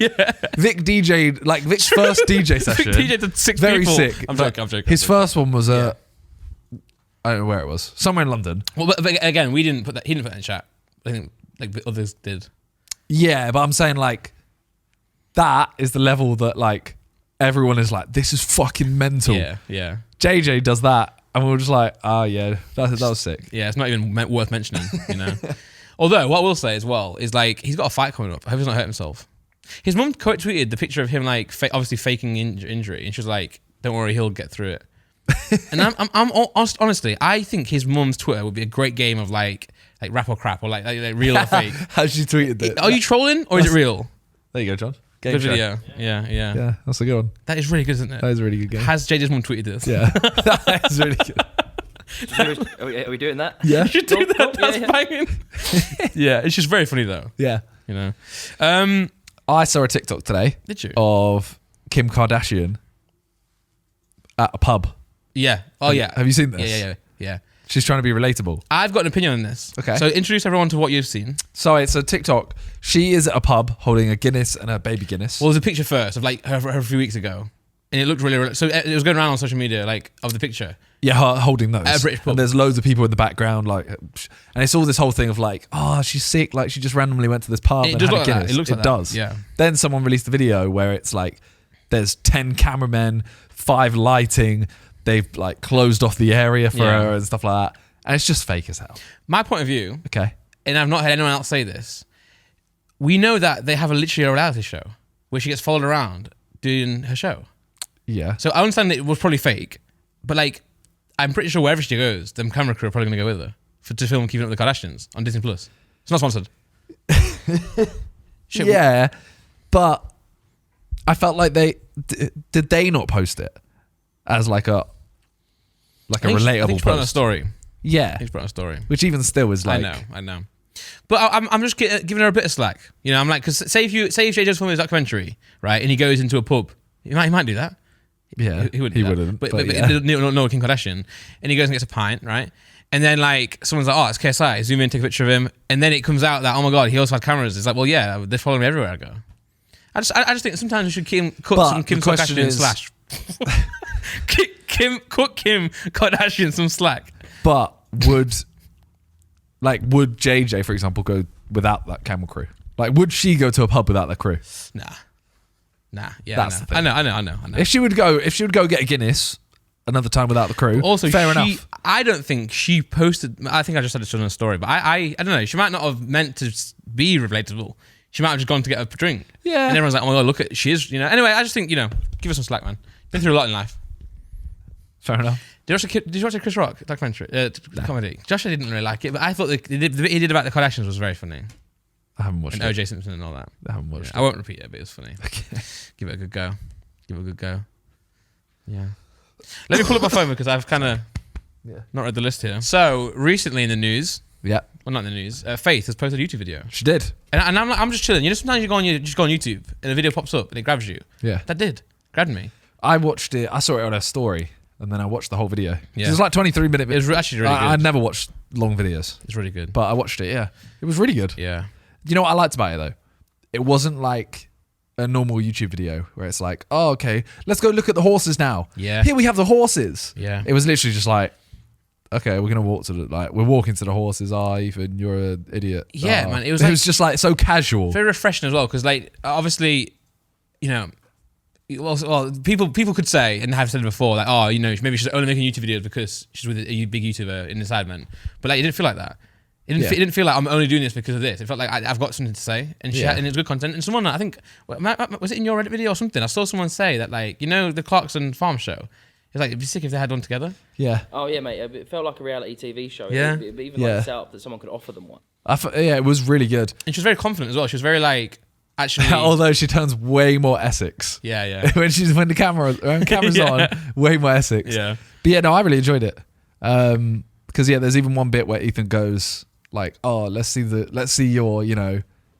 Speaker 2: DJ'd, like Vic's first DJ session.
Speaker 1: Vic DJ'd to 6
Speaker 2: very
Speaker 1: people.
Speaker 2: sick.
Speaker 1: I'm
Speaker 2: but
Speaker 1: joking.
Speaker 2: His first one was I don't know where it was. Somewhere in London.
Speaker 1: Well, but again, we didn't put that. He didn't put that in chat. I think like the others did.
Speaker 2: Yeah, but I'm saying like that is the level that like everyone is like, this is fucking mental.
Speaker 1: Yeah.
Speaker 2: JJ does that, and we were just like, yeah, that was sick.
Speaker 1: Yeah, it's not even worth mentioning, you know. Although, what I will say as well is like he's got a fight coming up. I hope he's not hurt himself. His mum tweeted the picture of him like obviously faking injury, and she was like, "Don't worry, he'll get through it." And I'm honestly, I think his mum's Twitter would be a great game of like rap or crap or like real or fake.
Speaker 2: How she tweeted that?
Speaker 1: Are you trolling or is it real?
Speaker 2: There you go, John. Game
Speaker 1: Good
Speaker 2: show.
Speaker 1: video. Yeah.
Speaker 2: Yeah, that's a good one.
Speaker 1: That is really good, isn't it?
Speaker 2: That is a really good game.
Speaker 1: Has JJ's mum tweeted this?
Speaker 2: Yeah, that is really good.
Speaker 3: Are we doing that?
Speaker 2: Yeah.
Speaker 1: You should do
Speaker 3: Cool,
Speaker 1: that.
Speaker 3: cool.
Speaker 1: That's
Speaker 3: Yeah,
Speaker 1: banging. Yeah, it's just very funny though.
Speaker 2: Yeah.
Speaker 1: You know.
Speaker 2: I saw a TikTok today
Speaker 1: Did you?
Speaker 2: of Kim Kardashian at a pub.
Speaker 1: Yeah. Oh yeah.
Speaker 2: Have you seen this?
Speaker 1: Yeah.
Speaker 2: She's trying to be relatable.
Speaker 1: I've got an opinion on this.
Speaker 2: Okay.
Speaker 1: So introduce everyone to what you've seen.
Speaker 2: So it's a TikTok. She is at a pub holding a Guinness and a baby Guinness.
Speaker 1: Well, there's a picture first of like her a few weeks ago, and it looked really. So it was going around on social media like of the picture.
Speaker 2: Yeah, her holding those.
Speaker 1: At a British pub.
Speaker 2: And there's loads of people in the background, like, and it's all this whole thing of like, oh, she's sick, like she just randomly went to this pub
Speaker 1: It
Speaker 2: and
Speaker 1: does
Speaker 2: had a
Speaker 1: look like that.
Speaker 2: Guinness.
Speaker 1: It looks like that.
Speaker 2: does.
Speaker 1: Yeah.
Speaker 2: Then someone released a video where it's like, there's 10 cameramen, 5 lighting, they've like closed off the area for
Speaker 1: Yeah.
Speaker 2: her and stuff like that, and it's just fake as hell.
Speaker 1: My point of view,
Speaker 2: Okay.
Speaker 1: and I've not heard anyone else say this. We know that they have literally a reality show where she gets followed around doing her show.
Speaker 2: Yeah.
Speaker 1: So I understand that it was probably fake, but like, I'm pretty sure wherever she goes, the camera crew are probably going to go with her to film Keeping Up with the Kardashians on Disney Plus. It's not sponsored. Shit,
Speaker 2: Yeah, but I felt like did they not post it as like a
Speaker 1: I think
Speaker 2: relatable
Speaker 1: she put it on a
Speaker 2: post?
Speaker 1: story.
Speaker 2: Yeah,
Speaker 1: She put it on a story.
Speaker 2: which even still is like,
Speaker 1: I know. But I'm just giving her a bit of slack. You know, I'm like, because say if JJ's filming his documentary, right, and he goes into a pub, he might do that.
Speaker 2: yeah,
Speaker 1: He wouldn't. do that.
Speaker 2: wouldn't.
Speaker 1: But
Speaker 2: yeah.
Speaker 1: no Kim Kardashian, and he goes and gets a pint, right? And then like someone's like, oh, it's KSI. Zoom in, take a picture of him, and then it comes out that oh my god, he also had cameras. It's like, well, yeah, they're following me everywhere I go. I just think sometimes we should cut
Speaker 2: But
Speaker 1: some Kim
Speaker 2: the question
Speaker 1: Kardashian
Speaker 2: is-
Speaker 1: slash. Cut Kim Kardashian some slack.
Speaker 2: But would JJ, for example, go without that camera crew? Like, would she go to a pub without that crew?
Speaker 1: Nah. Yeah,
Speaker 2: That's the thing.
Speaker 1: I know.
Speaker 2: If she would go get a Guinness another time without the crew,
Speaker 1: Also,
Speaker 2: fair enough.
Speaker 1: I don't think she posted. I think I just said it on a story, but I don't know. She might not have meant to be relatable. She might have just gone to get a drink.
Speaker 2: Yeah.
Speaker 1: And everyone's like, oh my god, look at she is. You know. Anyway, I just think give her some slack, man. Been through a lot in life.
Speaker 2: Fair enough.
Speaker 1: Did you watch the Chris Rock documentary? Comedy. Josh, I didn't really like it, but I thought the bit he did about the Kardashians was very funny.
Speaker 2: I haven't watched
Speaker 1: And
Speaker 2: it.
Speaker 1: OJ Simpson and all that.
Speaker 2: I haven't watched
Speaker 1: I won't repeat it, but it was funny.
Speaker 2: Okay.
Speaker 1: Give it a good go. Yeah. Let me pull up my phone because I've kind of not read the list here. So recently in the news,
Speaker 2: Yeah,
Speaker 1: well not in the news, Faith has posted a YouTube video,
Speaker 2: she did.
Speaker 1: and I'm just chilling. You know, sometimes you go on YouTube and a video pops up and it grabs you.
Speaker 2: Yeah.
Speaker 1: That grabbed me.
Speaker 2: I watched it. I saw it on her story, and then I watched the whole video.
Speaker 1: Yeah.
Speaker 2: It was like 23-minute.
Speaker 1: It was actually really good.
Speaker 2: I never watched long videos,
Speaker 1: It's really good.
Speaker 2: but I watched it. Yeah, it was really good.
Speaker 1: Yeah.
Speaker 2: You know what I liked about it though? It wasn't like a normal YouTube video where it's like, oh, okay, let's go look at the horses now.
Speaker 1: Yeah.
Speaker 2: Here we have the horses.
Speaker 1: Yeah.
Speaker 2: It was literally just like, okay, we're gonna walk to we're walking to the horses. Ethan, you're an idiot.
Speaker 1: Yeah,
Speaker 2: Oh.
Speaker 1: man, it was
Speaker 2: just like so casual.
Speaker 1: Very refreshing as well because like obviously, well, people could say and have said before like, oh, maybe she's only making YouTube videos because she's with a big YouTuber in the sidemen, but like it didn't feel like that. It didn't feel like I'm only doing this because of this. It felt like I've got something to say, and and it's good content. And someone, I think, was it in your Reddit video or something? I saw someone say that like the Clarkson Farm show. It's like it'd be sick if they had one together.
Speaker 2: Yeah.
Speaker 3: Oh yeah, mate. It felt like a reality TV show.
Speaker 1: Yeah.
Speaker 3: It'd be even like set up that someone could offer them one.
Speaker 2: Yeah, it was really good.
Speaker 1: And she was very confident as well. She was very like actually.
Speaker 2: Although she turns way more Essex.
Speaker 1: Yeah.
Speaker 2: when the camera's on, way more Essex.
Speaker 1: Yeah.
Speaker 2: But yeah, no, I really enjoyed it. Because there's even one bit where Ethan goes like, "Oh, let's see your your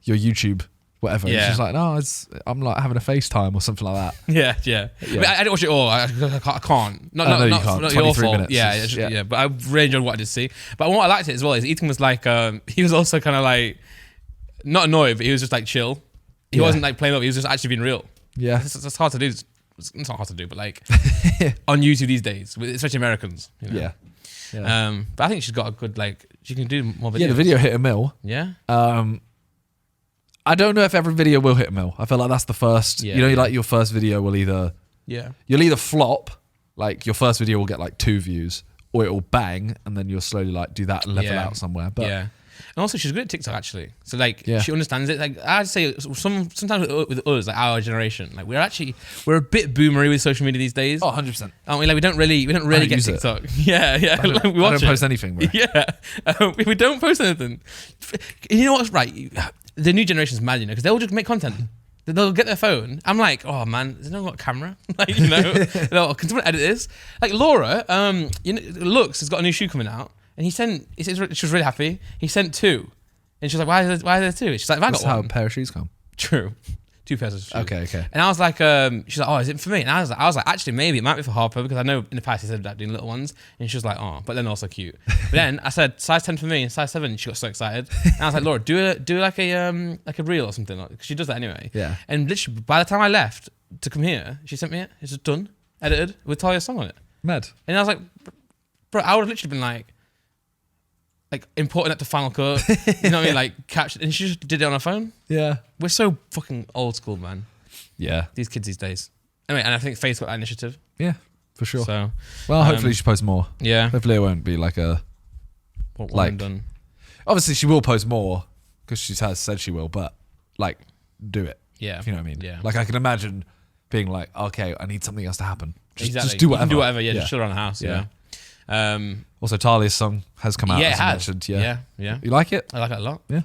Speaker 2: YouTube whatever."
Speaker 1: Yeah.
Speaker 2: And she's like, "No, I'm like having a FaceTime or something like that."
Speaker 1: Yeah. But I didn't watch it all. I can't.
Speaker 2: I know you can't.
Speaker 1: Not your
Speaker 2: 23
Speaker 1: fault.
Speaker 2: minutes
Speaker 1: Yeah,
Speaker 2: is-
Speaker 1: yeah. But I really enjoyed what I did see. But what I liked it as well is Ethan was like, he was also kind of like, not annoyed, but he was just like chill. He wasn't like playing up. He was just actually being real.
Speaker 2: Yeah.
Speaker 1: It's hard to do. It's not hard to do, but like on YouTube these days, especially Americans.
Speaker 2: Yeah.
Speaker 1: But I think she's got a good she can do more videos.
Speaker 2: Yeah, the video hit a mil.
Speaker 1: Yeah.
Speaker 2: I don't know if every video will hit a mil. I feel like that's the first.
Speaker 1: Yeah,
Speaker 2: like your first video will you'll either flop, like your first video will get like 2 views, or it will bang, and then you'll slowly like do that and level out somewhere. But
Speaker 1: yeah. And also, she's good at TikTok actually. So like,
Speaker 2: Yeah.
Speaker 1: she understands it. Like I'd say, sometimes with us, like our generation, like we're a bit boomery with social media these days.
Speaker 2: 100%.
Speaker 1: Aren't we? Like we don't really get
Speaker 2: use it.
Speaker 1: TikTok. Yeah.
Speaker 2: I
Speaker 1: Like, we watch
Speaker 2: don't post anything, bro.
Speaker 1: Yeah, we don't post anything. You know what's right? The new generation's mad, because they'll just make content. They'll get their phone. I'm like, oh man, there's no got camera. Like, can someone edit this? Like Laura, Lux has got a new shoe coming out, and she was really happy. He sent 2, and she was like, why are there 2? She's like, I got one.
Speaker 2: How a pair of shoes come.
Speaker 1: True. 2 pairs of shoes.
Speaker 2: Okay.
Speaker 1: And I was like, she's like, oh, is it for me? And I was like, actually, maybe it might be for Harper because I know in the past he said about doing little ones. And she was like, oh, but then also cute. But then I said size 10 for me and size 7. And she got so excited. And I was like, Laura, do like a reel or something, because she does that anyway.
Speaker 2: Yeah.
Speaker 1: And literally, by the time I left to come here, she sent me it. It's just done, edited with Talia's song on it.
Speaker 2: Mad.
Speaker 1: And I was like, bro, I would have literally been like importing it to Final Cut. You know what I mean? Like captured, and she just did it on her phone.
Speaker 2: Yeah.
Speaker 1: We're so fucking old school, man.
Speaker 2: Yeah.
Speaker 1: These kids these days. Anyway, and I think Facebook got that initiative.
Speaker 2: Yeah, for sure.
Speaker 1: So,
Speaker 2: well, hopefully she posts more.
Speaker 1: Yeah.
Speaker 2: Hopefully it won't be like a...
Speaker 1: What
Speaker 2: like,
Speaker 1: one done.
Speaker 2: Obviously she will post more because she has said she will, but like, do it.
Speaker 1: Yeah.
Speaker 2: If you know what I mean.
Speaker 1: Yeah.
Speaker 2: Like I can imagine being like, okay, I need something else to happen. Just
Speaker 1: You
Speaker 2: do whatever.
Speaker 1: can do whatever, yeah. Just chill around the house, yeah.
Speaker 2: Also, Talia's song has come out,
Speaker 1: yeah,
Speaker 2: as I mentioned. Yeah.
Speaker 1: Yeah.
Speaker 2: You like it?
Speaker 1: I like it a lot.
Speaker 2: Yeah.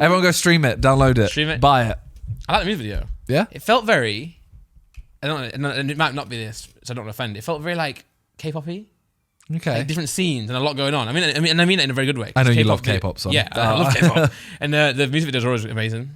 Speaker 2: Everyone go stream it, download it,
Speaker 1: Stream it.
Speaker 2: buy it.
Speaker 1: I like the music video.
Speaker 2: Yeah?
Speaker 1: It felt very, and it might not be this, so I don't want to offend. It felt very like K-pop-y.
Speaker 2: Okay.
Speaker 1: Like different scenes and a lot going on. I mean it in a very good way.
Speaker 2: I know you
Speaker 1: K-pop
Speaker 2: love K-pop, son.
Speaker 1: Yeah, I love K-pop. And the music videos are always amazing.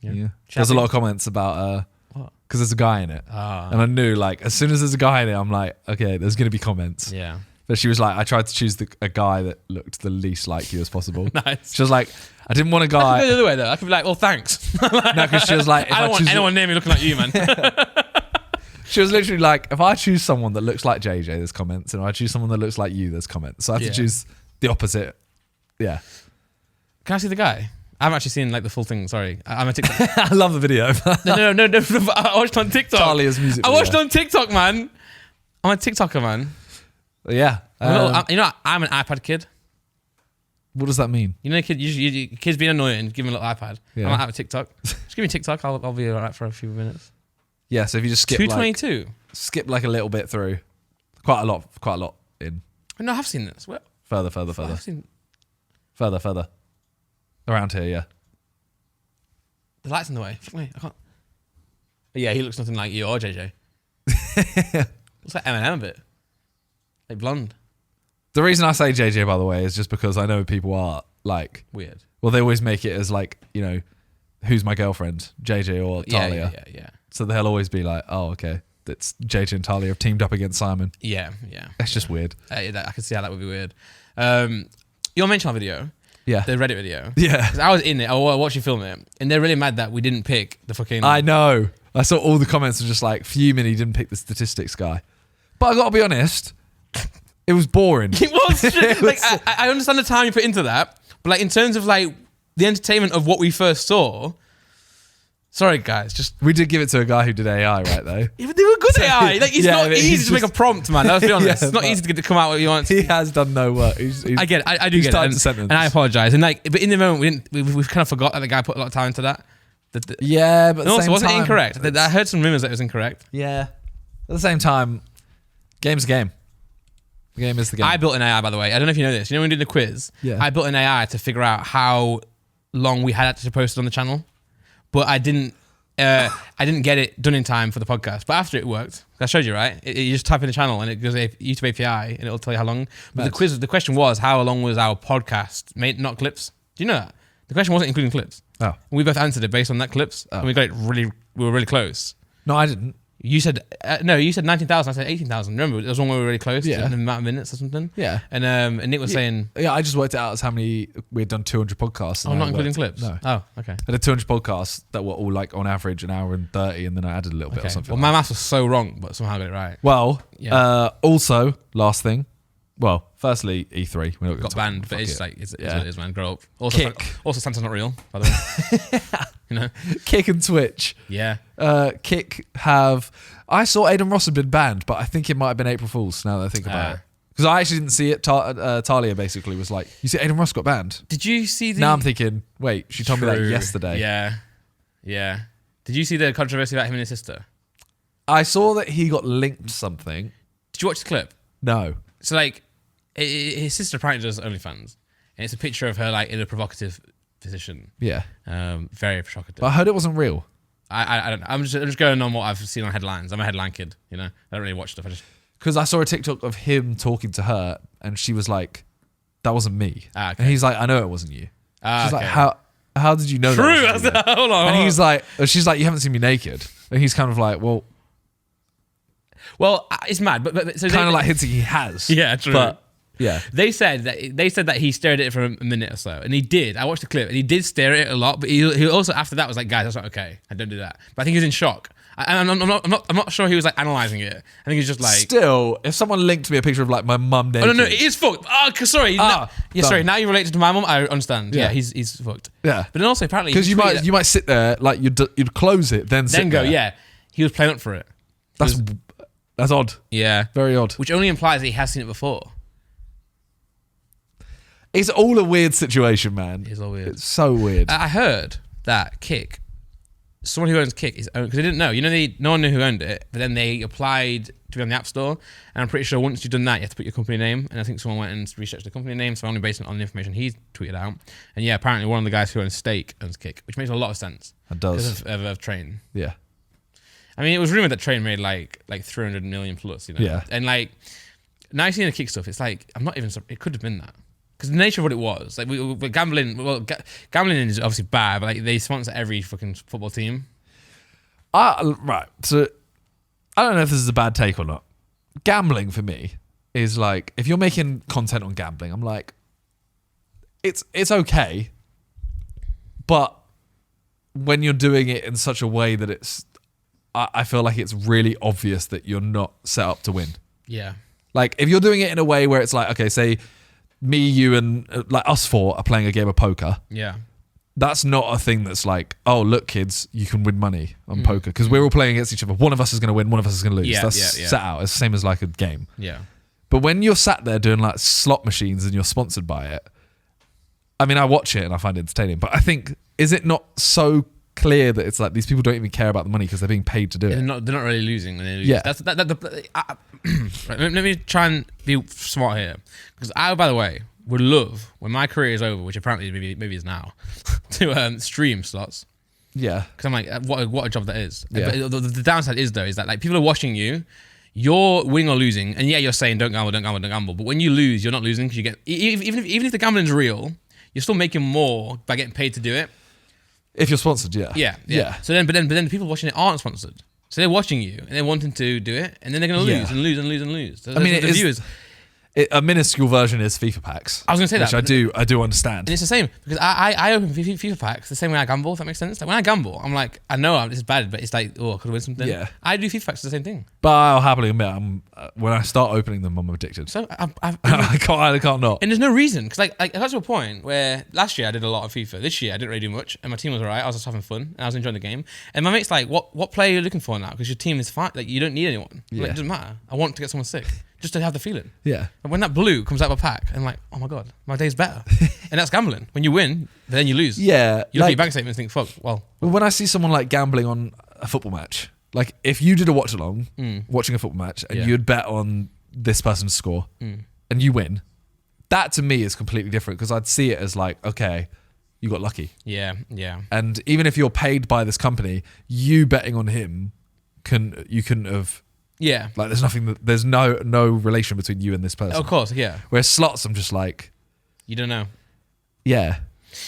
Speaker 2: Yeah. There's a lot of comments about
Speaker 1: What?
Speaker 2: because there's a guy in it, and I knew like as soon as there's a guy in it, I'm like, okay, there's gonna be comments.
Speaker 1: Yeah.
Speaker 2: But she was like, I tried to choose a guy that looked the least like you as possible.
Speaker 1: Nice.
Speaker 2: She was like, I didn't want a
Speaker 1: I could
Speaker 2: guy.
Speaker 1: go the other way though. I could be like, well, thanks.
Speaker 2: No, because she was like, if
Speaker 1: I don't want
Speaker 2: choose
Speaker 1: anyone near me looking like you, man.
Speaker 2: She was literally like, if I choose someone that looks like JJ, there's comments, and if I choose someone that looks like you, there's comments. So I have to choose the opposite. Yeah.
Speaker 1: Can I see the guy? I haven't actually seen like the full thing. Sorry, I'm a TikTok.
Speaker 2: I love the video.
Speaker 1: No. I watched on TikTok.
Speaker 2: Talia's music
Speaker 1: I
Speaker 2: video.
Speaker 1: watched on TikTok, man. I'm a TikToker, man.
Speaker 2: Yeah.
Speaker 1: I'm an iPad kid.
Speaker 2: What does that mean?
Speaker 1: You know, kids being annoying, give them a little iPad.
Speaker 2: Yeah.
Speaker 1: I might have a TikTok. Just give me TikTok. I'll be alright for a few minutes.
Speaker 2: Yeah. So if you just skip
Speaker 1: 222.
Speaker 2: skip like a little bit through, quite a lot in.
Speaker 1: No, I have seen this. What?
Speaker 2: Further.
Speaker 1: I've seen
Speaker 2: Further. Around here, yeah.
Speaker 1: the lights in the way. Fuck me, I can't. But yeah, he looks nothing like you or JJ. Looks like Eminem a bit, like blonde.
Speaker 2: The reason I say JJ, by the way, is just because I know people are like
Speaker 1: Weird.
Speaker 2: well, they always make it as like, you know, who's my girlfriend, JJ or Talia.
Speaker 1: Yeah.
Speaker 2: So they'll always be like, oh, okay, it's JJ and Talia have teamed up against Simon.
Speaker 1: Yeah.
Speaker 2: That's just weird.
Speaker 1: I can see how that would be weird. Your mention video,
Speaker 2: Yeah.
Speaker 1: the Reddit video.
Speaker 2: Yeah.
Speaker 1: 'Cause I was in it. I watched you film it, and they're really mad that we didn't pick the fucking.
Speaker 2: I know. I saw all the comments were just like, fuming he didn't pick the statistics guy. But I got to be honest, it was boring.
Speaker 1: It was like I understand the time you put into that, but like in terms of like the entertainment of what we first saw. Sorry, guys. Just
Speaker 2: We did give it to a guy who did AI, right, though?
Speaker 1: yeah, but they were good AI. Like it's
Speaker 2: Yeah,
Speaker 1: not
Speaker 2: but
Speaker 1: easy
Speaker 2: he's
Speaker 1: to make a
Speaker 2: just-
Speaker 1: prompt, man. Let's be honest.
Speaker 2: Yeah,
Speaker 1: It's not
Speaker 2: but-
Speaker 1: easy to get to come out what you want.
Speaker 2: He has done no work.
Speaker 1: I get it. I do
Speaker 2: he's
Speaker 1: get
Speaker 2: typed
Speaker 1: it.
Speaker 2: a sentence.
Speaker 1: And I apologize. And like, but in the moment, we've kind of forgot that the guy put a lot of time into that.
Speaker 2: Yeah, but at
Speaker 1: And
Speaker 2: the
Speaker 1: also,
Speaker 2: same
Speaker 1: wasn't it
Speaker 2: time,
Speaker 1: incorrect? I heard some rumors that it was incorrect.
Speaker 2: Yeah. At the same time, game's a game. The game is the game.
Speaker 1: I built an AI, by the way. I don't know if you know this. You know when we did the quiz?
Speaker 2: Yeah.
Speaker 1: I built an AI to figure out how long we had actually posted on the channel, but I didn't get it done in time for the podcast. But after it worked, I showed you, right? You just type in the channel and it goes YouTube API and it'll tell you how long. But the question was how long was our podcast? Not clips. Do you know that? The question wasn't including clips.
Speaker 2: Oh.
Speaker 1: And we both answered it based on that clips, and we got it we were really close.
Speaker 2: No, I didn't.
Speaker 1: You said no. You said 19,000. I said 18,000. Remember, there was one where we were really close.
Speaker 2: Yeah.
Speaker 1: To the amount of minutes or something.
Speaker 2: Yeah.
Speaker 1: And Nick was saying,
Speaker 2: Yeah, I just worked it out as how many we had done 200 podcasts.
Speaker 1: "Oh,
Speaker 2: and
Speaker 1: not
Speaker 2: I
Speaker 1: including
Speaker 2: worked-
Speaker 1: clips."
Speaker 2: No.
Speaker 1: Oh, okay.
Speaker 2: I did 200 podcasts that were all like on average an hour and 30, and then I added a little bit or
Speaker 1: Okay.
Speaker 2: something.
Speaker 1: Well, my maths was so wrong, but somehow I got it right.
Speaker 2: Well,
Speaker 1: Yeah.
Speaker 2: also, last thing. Well, firstly, E3. We're not gonna
Speaker 1: Got
Speaker 2: talk-
Speaker 1: banned, but
Speaker 2: fuck
Speaker 1: it's
Speaker 2: it.
Speaker 1: like it's
Speaker 2: Yeah.
Speaker 1: what it is, man. Grow up. Also,
Speaker 2: Kick.
Speaker 1: also Santa's not real, by the way. You know.
Speaker 2: Kick and Twitch.
Speaker 1: Yeah.
Speaker 2: Kick have. I saw Aiden Ross had been banned, but I think it might have been April Fool's now that I think about it. Because I actually didn't see it. Talia basically was like, "You see, Aiden Ross got banned."
Speaker 1: Did you see the?
Speaker 2: Now I'm thinking, wait, she told me that
Speaker 1: True.
Speaker 2: yesterday.
Speaker 1: Yeah. Did you see the controversy about him and his sister?
Speaker 2: I saw that he got linked something.
Speaker 1: Did you watch the clip?
Speaker 2: No.
Speaker 1: So like, his sister apparently does OnlyFans, and it's a picture of her like in a provocative physician.
Speaker 2: Yeah.
Speaker 1: Very provocative.
Speaker 2: But I heard it wasn't real.
Speaker 1: I don't know. I'm just going on what I've seen on headlines. I'm a headline kid, you know. I don't really watch stuff.
Speaker 2: Because I saw a TikTok of him talking to her, and she was like, "That wasn't me."
Speaker 1: Okay.
Speaker 2: And he's like, "I know it wasn't you." She's like, "How did you know?"
Speaker 1: True.
Speaker 2: That wasn't you?"
Speaker 1: Hold on.
Speaker 2: And he's like, she's like, "You haven't seen me naked." And he's kind of like, "Well,
Speaker 1: it's mad, but so
Speaker 2: kind of like hinting he has."
Speaker 1: Yeah, true.
Speaker 2: But yeah,
Speaker 1: They said that he stared at it for a minute or so, and he did. I watched the clip, and he did stare at it a lot. But he also after that was like, "Guys, that's not okay. I don't do that." But I think he was in shock. I'm not sure he was like analyzing it. I think he's just like.
Speaker 2: Still, if someone linked me a picture of like my mum naked,
Speaker 1: Oh no, it is fucked. Oh, sorry. Sorry. Now you related to my mum. I understand. Yeah, he's fucked.
Speaker 2: Yeah,
Speaker 1: but then also apparently
Speaker 2: because you might sit there like you'd close it then
Speaker 1: go.
Speaker 2: there.
Speaker 1: Yeah, he was playing up for it.
Speaker 2: That's odd.
Speaker 1: Yeah,
Speaker 2: very odd.
Speaker 1: Which only implies that he has seen it before.
Speaker 2: It's all a weird situation, man.
Speaker 1: It's all weird.
Speaker 2: It's so weird.
Speaker 1: I heard that Kick, someone who owns Kick is owned, because they didn't know. You know, no one knew who owned it, but then they applied to be on the App Store, and I'm pretty sure once you've done that, you have to put your company name, and I think someone went and researched the company name, so I'm only based on the information he tweeted out. And yeah, apparently one of the guys who owns Stake owns Kick, which makes a lot of sense.
Speaker 2: It does.
Speaker 1: Because of Train.
Speaker 2: Yeah.
Speaker 1: I mean, it was rumored that Train made like 300 million plus, you know?
Speaker 2: Yeah.
Speaker 1: And like, now you've seen the Kick stuff, it's like, I'm not even, it could have been that. Because the nature of what it was, like we're gambling. Well, gambling is obviously bad, but like they sponsor every fucking football team.
Speaker 2: Right. So I don't know if this is a bad take or not. Gambling for me is like if you're making content on gambling, I'm like, it's okay, but when you're doing it in such a way that I feel like it's really obvious that you're not set up to win.
Speaker 1: Yeah.
Speaker 2: Like if you're doing it in a way where it's like, okay, say. Me, you, and like us four are playing a game of poker.
Speaker 1: Yeah.
Speaker 2: That's not a thing that's like, oh, look, kids, you can win money on poker. Because we're all playing against each other. One of us is going to win, one of us is going to lose.
Speaker 1: Yeah,
Speaker 2: that's set out. It's the same as like a game.
Speaker 1: Yeah.
Speaker 2: But when you're sat there doing like slot machines and you're sponsored by it, I mean, I watch it and I find it entertaining. But I think, is it not so clear that it's like these people don't even care about the money because they're being paid to do it?
Speaker 1: They're not really losing when they lose.
Speaker 2: Yeah.
Speaker 1: Right, let me try and be smart here. Because I, by the way, would love, when my career is over, which apparently maybe is now, to stream slots.
Speaker 2: Yeah.
Speaker 1: Because I'm like, what a job that is.
Speaker 2: Yeah.
Speaker 1: But the downside is, though, is that like people are watching you, you're winning or losing, and yeah, you're saying don't gamble, don't gamble, don't gamble. But when you lose, you're not losing because you get, even if the gambling's real, you're still making more by getting paid to do it.
Speaker 2: If you're sponsored, yeah.
Speaker 1: Yeah. So then, but then the people watching it aren't sponsored. So they're watching you and they're wanting to do it, and then they're going to lose and lose and lose and lose. So
Speaker 2: I mean,
Speaker 1: the viewers.
Speaker 2: A minuscule version is FIFA packs.
Speaker 1: I was going to say
Speaker 2: which
Speaker 1: that.
Speaker 2: I do understand.
Speaker 1: And it's the same because I open FIFA packs the same way I gamble, if that makes sense. Like when I gamble, I'm like, I know this is bad, but it's like, oh, I could win something.
Speaker 2: Yeah.
Speaker 1: I do FIFA packs the same thing.
Speaker 2: But I'll happily admit, when I start opening them, I'm addicted.
Speaker 1: So
Speaker 2: I can't not.
Speaker 1: And there's no reason because like I got to a point where last year I did a lot of FIFA. This year I didn't really do much, and my team was alright. I was just having fun and I was enjoying the game. And my mate's like, what player are you looking for now? Because your team is fine. Like you don't need anyone.
Speaker 2: Yeah.
Speaker 1: Like, it doesn't matter. I want to get someone sick. Just to have the feeling.
Speaker 2: Yeah.
Speaker 1: And when that blue comes out of a pack, I'm like, oh my God, my day's better. And that's gambling. When you win, then you lose.
Speaker 2: Yeah.
Speaker 1: You look at your bank statement and think, fuck, well.
Speaker 2: When I see someone like gambling on a football match, like if you did a watch along, watching a football match, and you'd bet on this person's score, and you win, that to me is completely different because I'd see it as like, okay, you got lucky.
Speaker 1: Yeah.
Speaker 2: And even if you're paid by this company, you betting on him, you couldn't have.
Speaker 1: Yeah.
Speaker 2: Like there's no relation between you and this person.
Speaker 1: Of course, yeah.
Speaker 2: Whereas slots, I'm just like,
Speaker 1: you don't know.
Speaker 2: Yeah.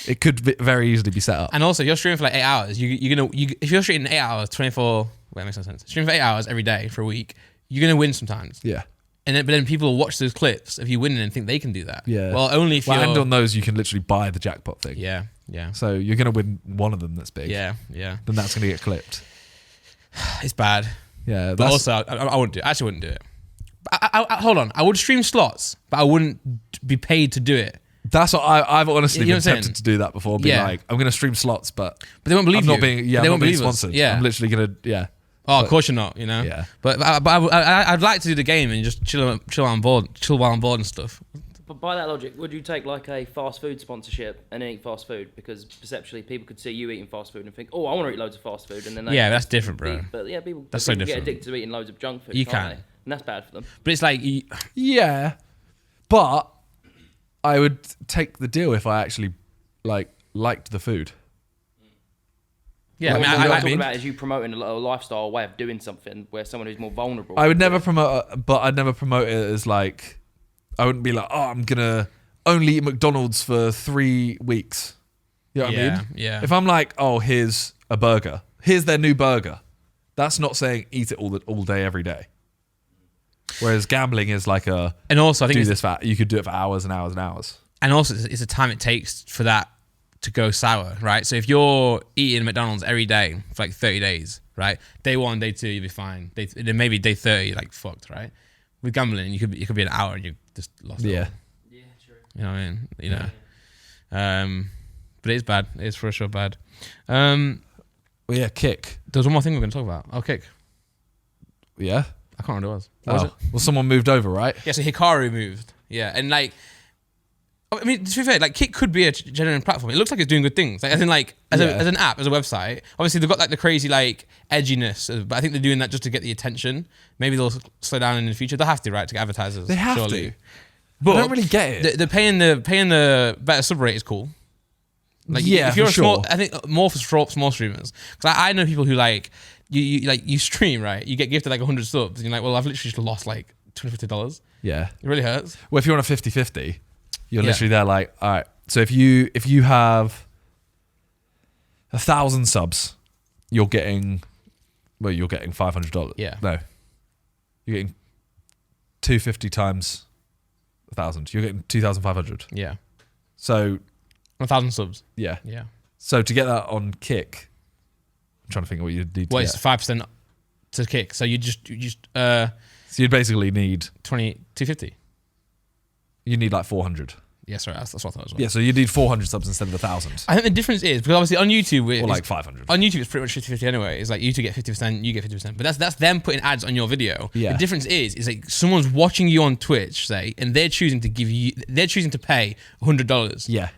Speaker 2: It could very easily be set up.
Speaker 1: And also, if you're streaming for like 8 hours, if you're streaming 8 hours, 24, wait, it makes no sense. Streaming for 8 hours every day for a week, you're going to win sometimes.
Speaker 2: Yeah.
Speaker 1: But then people will watch those clips of you winning and think they can do that.
Speaker 2: Yeah.
Speaker 1: Well, only if you're...
Speaker 2: And on those, you can literally buy the jackpot thing.
Speaker 1: Yeah.
Speaker 2: So you're going to win one of them that's big.
Speaker 1: Yeah.
Speaker 2: Then that's going to get clipped.
Speaker 1: It's bad.
Speaker 2: Yeah.
Speaker 1: But also, I wouldn't do it. I actually wouldn't do it. Hold on. I would stream slots, but I wouldn't be paid to do it.
Speaker 2: That's what I've honestly
Speaker 1: You know
Speaker 2: been tempted to do that before. Be like, I'm going to stream slots, but
Speaker 1: they won't believe
Speaker 2: I'm not being
Speaker 1: sponsored.
Speaker 2: us.
Speaker 1: Yeah.
Speaker 2: I'm literally going to, yeah.
Speaker 1: Oh, of course you're not, you know?
Speaker 2: Yeah.
Speaker 1: But I'd like to do the game and just chill on board and stuff.
Speaker 3: But by that logic, would you take like a fast food sponsorship and then eat fast food? Because perceptually, people could see you eating fast food and think, "Oh, I want to eat loads of fast food," and then
Speaker 1: that's different, bro.
Speaker 3: But yeah, people
Speaker 1: that's so
Speaker 3: get
Speaker 1: different.
Speaker 3: addicted to eating loads of junk food.
Speaker 1: You
Speaker 3: can't
Speaker 1: can,
Speaker 3: they? And that's bad for them.
Speaker 1: but it's like,
Speaker 2: yeah, but I would take the deal if I actually like liked the food.
Speaker 1: Yeah,
Speaker 3: What
Speaker 1: I mean,
Speaker 3: you're
Speaker 1: I
Speaker 3: talking
Speaker 1: mean,
Speaker 3: about is you promoting a lifestyle way of doing something where someone who's more vulnerable.
Speaker 2: I would never promote, but I'd never promote it as like, I wouldn't be like, oh, I'm gonna only eat McDonald's for 3 weeks. You know what I mean?
Speaker 1: Yeah.
Speaker 2: If I'm like, oh, here's a burger, here's their new burger, that's not saying eat it all day every day. Whereas gambling is like a,
Speaker 1: and also I think
Speaker 2: you could do it for hours and hours and hours.
Speaker 1: and also it's the time it takes for that to go sour, right? So if you're eating McDonald's every day for like 30 days, right? Day 1, day 2, you'll be fine. Then maybe day 30, you're like fucked, right? With gambling, it could be an hour and you just lost it all.
Speaker 3: Yeah, true.
Speaker 1: You know what I mean? You know. But it is bad. It is for sure bad. Well,
Speaker 2: yeah, Kick.
Speaker 1: There was one more thing we were going to talk about. Oh, Kick.
Speaker 2: Yeah.
Speaker 1: I can't remember what it was. What was it?
Speaker 2: Well, someone moved over, right?
Speaker 1: Yeah, so Hikaru moved. Yeah, and like, I mean, to be fair, like Kick could be a genuine platform. It looks like it's doing good things. Like, as in, like, as an app, as a website. Obviously, they've got like the crazy like edginess, but I think they're doing that just to get the attention. Maybe they'll slow down in the future. They'll have to, right, to get advertisers.
Speaker 2: They have
Speaker 1: surely.
Speaker 2: to.
Speaker 1: But
Speaker 2: I don't really get it.
Speaker 1: The paying the better sub rate is cool. Like,
Speaker 2: yeah,
Speaker 1: if you're
Speaker 2: for
Speaker 1: a small,
Speaker 2: sure.
Speaker 1: I think more for small streamers. Because I know people who like you stream, right? You get gifted like 100 subs, and you're like, well, I've literally just lost like $250.
Speaker 2: Yeah.
Speaker 1: It really hurts.
Speaker 2: Well, if you're on a 50-50, you're
Speaker 1: Yeah.
Speaker 2: literally there like, all right. So if you have 1,000 subs, you're getting $500.
Speaker 1: Yeah.
Speaker 2: No. You're getting 250 times 1,000. You're getting 2,500.
Speaker 1: Yeah.
Speaker 2: So
Speaker 1: 1,000 subs.
Speaker 2: yeah.
Speaker 1: Yeah.
Speaker 2: So to get that on Kick, I'm trying to think of what you need to
Speaker 1: Well,
Speaker 2: get.
Speaker 1: it's 5% to Kick. So you just
Speaker 2: So you'd basically need
Speaker 1: 250.
Speaker 2: you need like 400.
Speaker 1: Yeah, sorry, that's what I thought as well.
Speaker 2: Yeah, so you need 400 subs instead of 1,000.
Speaker 1: I think the difference is because obviously on YouTube
Speaker 2: Or like 500.
Speaker 1: on YouTube it's pretty much 50-50 anyway. It's like you two get 50%, you get 50%. But that's them putting ads on your video.
Speaker 2: Yeah.
Speaker 1: The difference is like someone's watching you on Twitch, say, and they're choosing to pay $100.
Speaker 2: Yeah.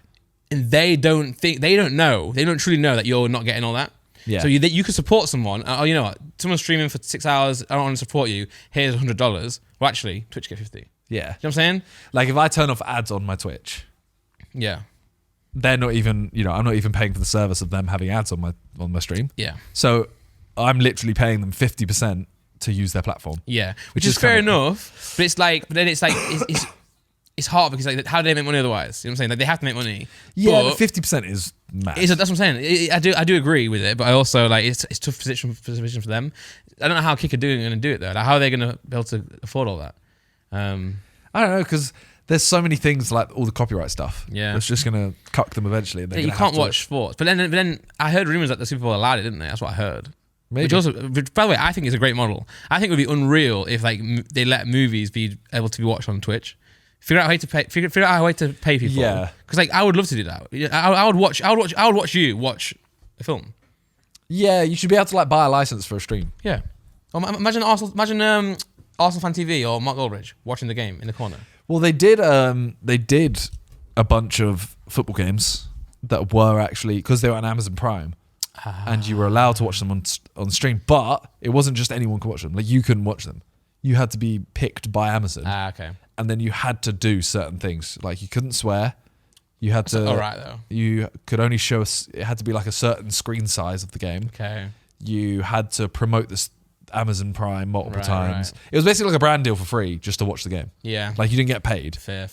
Speaker 1: And they don't truly know that you're not getting all that.
Speaker 2: Yeah.
Speaker 1: So you could support someone. Oh, you know what? Someone's streaming for 6 hours. I don't want to support you. Here's $100. Well, actually, Twitch get 50.
Speaker 2: Yeah.
Speaker 1: You know what I'm saying?
Speaker 2: Like if I turn off ads on my Twitch,
Speaker 1: Yeah.
Speaker 2: they're not even, I'm not even paying for the service of them having ads on my stream.
Speaker 1: Yeah.
Speaker 2: So I'm literally paying them 50% to use their platform.
Speaker 1: Yeah. Which
Speaker 2: Which
Speaker 1: is
Speaker 2: is
Speaker 1: fair
Speaker 2: kinda-
Speaker 1: enough. But it's hard because like how do they make money otherwise? You know what I'm saying? Like they have to make money.
Speaker 2: Yeah,
Speaker 1: But
Speaker 2: but 50% is mad.
Speaker 1: that's what I'm saying. I do agree with it, but I also like it's a tough position for them. I don't know how Kick are going to do it though. Like, how are they going to be able to afford all that?
Speaker 2: I don't know, because there's so many things like all the copyright stuff.
Speaker 1: Yeah.
Speaker 2: It's just going to cuck them eventually. And
Speaker 1: You can't watch sports, but then I heard rumors that the Super Bowl allowed it, didn't they? That's what I heard.
Speaker 2: Maybe.
Speaker 1: Which, by the way, I think is a great model. I think it would be unreal if like they let movies be able to be watched on Twitch. Figure out a way to pay. Figure out a way to pay people.
Speaker 2: Yeah.
Speaker 1: Because like I would love to do that. I would watch you watch a film.
Speaker 2: Yeah, you should be able to like buy a license for a stream.
Speaker 1: Yeah. Imagine Arsenal fan TV or Mark Goldbridge watching the game in the corner.
Speaker 2: Well, they did a bunch of football games that were actually, because they were on Amazon Prime, and you were allowed to watch them on stream, but it wasn't just anyone could watch them. Like you couldn't watch them. You had to be picked by Amazon.
Speaker 1: Okay.
Speaker 2: And then you had to do certain things. Like you couldn't swear. You had to.
Speaker 1: All right though.
Speaker 2: You could only show us. It had to be like a certain screen size of the game.
Speaker 1: Okay.
Speaker 2: You had to promote this Amazon Prime multiple
Speaker 1: Right,
Speaker 2: times.
Speaker 1: right.
Speaker 2: It was basically like a brand deal for free just to watch the game.
Speaker 1: Yeah.
Speaker 2: Like you didn't get paid.
Speaker 1: Fair.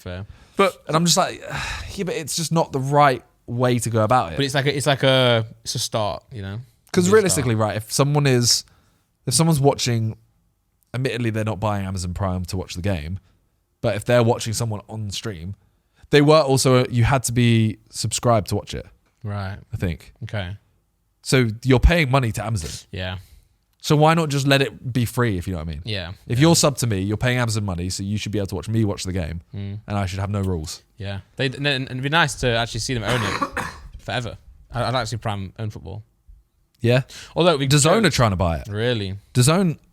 Speaker 2: And I'm just like, yeah, but it's just not the right way to go about it.
Speaker 1: But it's a start, you know.
Speaker 2: Because
Speaker 1: It's a
Speaker 2: realistically, right, if someone's watching, admittedly they're not buying Amazon Prime to watch the game, but if they're watching someone on stream, you had to be subscribed to watch it,
Speaker 1: start. Right.
Speaker 2: I think.
Speaker 1: Okay.
Speaker 2: So you're paying money to Amazon.
Speaker 1: Yeah.
Speaker 2: So why not just let it be free, if you know what I mean?
Speaker 1: Yeah.
Speaker 2: If you're sub to me, you're paying Amazon money, so you should be able to watch me watch the game, and I should have no rules.
Speaker 1: Yeah. And it'd be nice to actually see them own it forever. I'd like to see Prime own football.
Speaker 2: Yeah.
Speaker 1: Although we
Speaker 2: DAZN are trying to buy it.
Speaker 1: Really.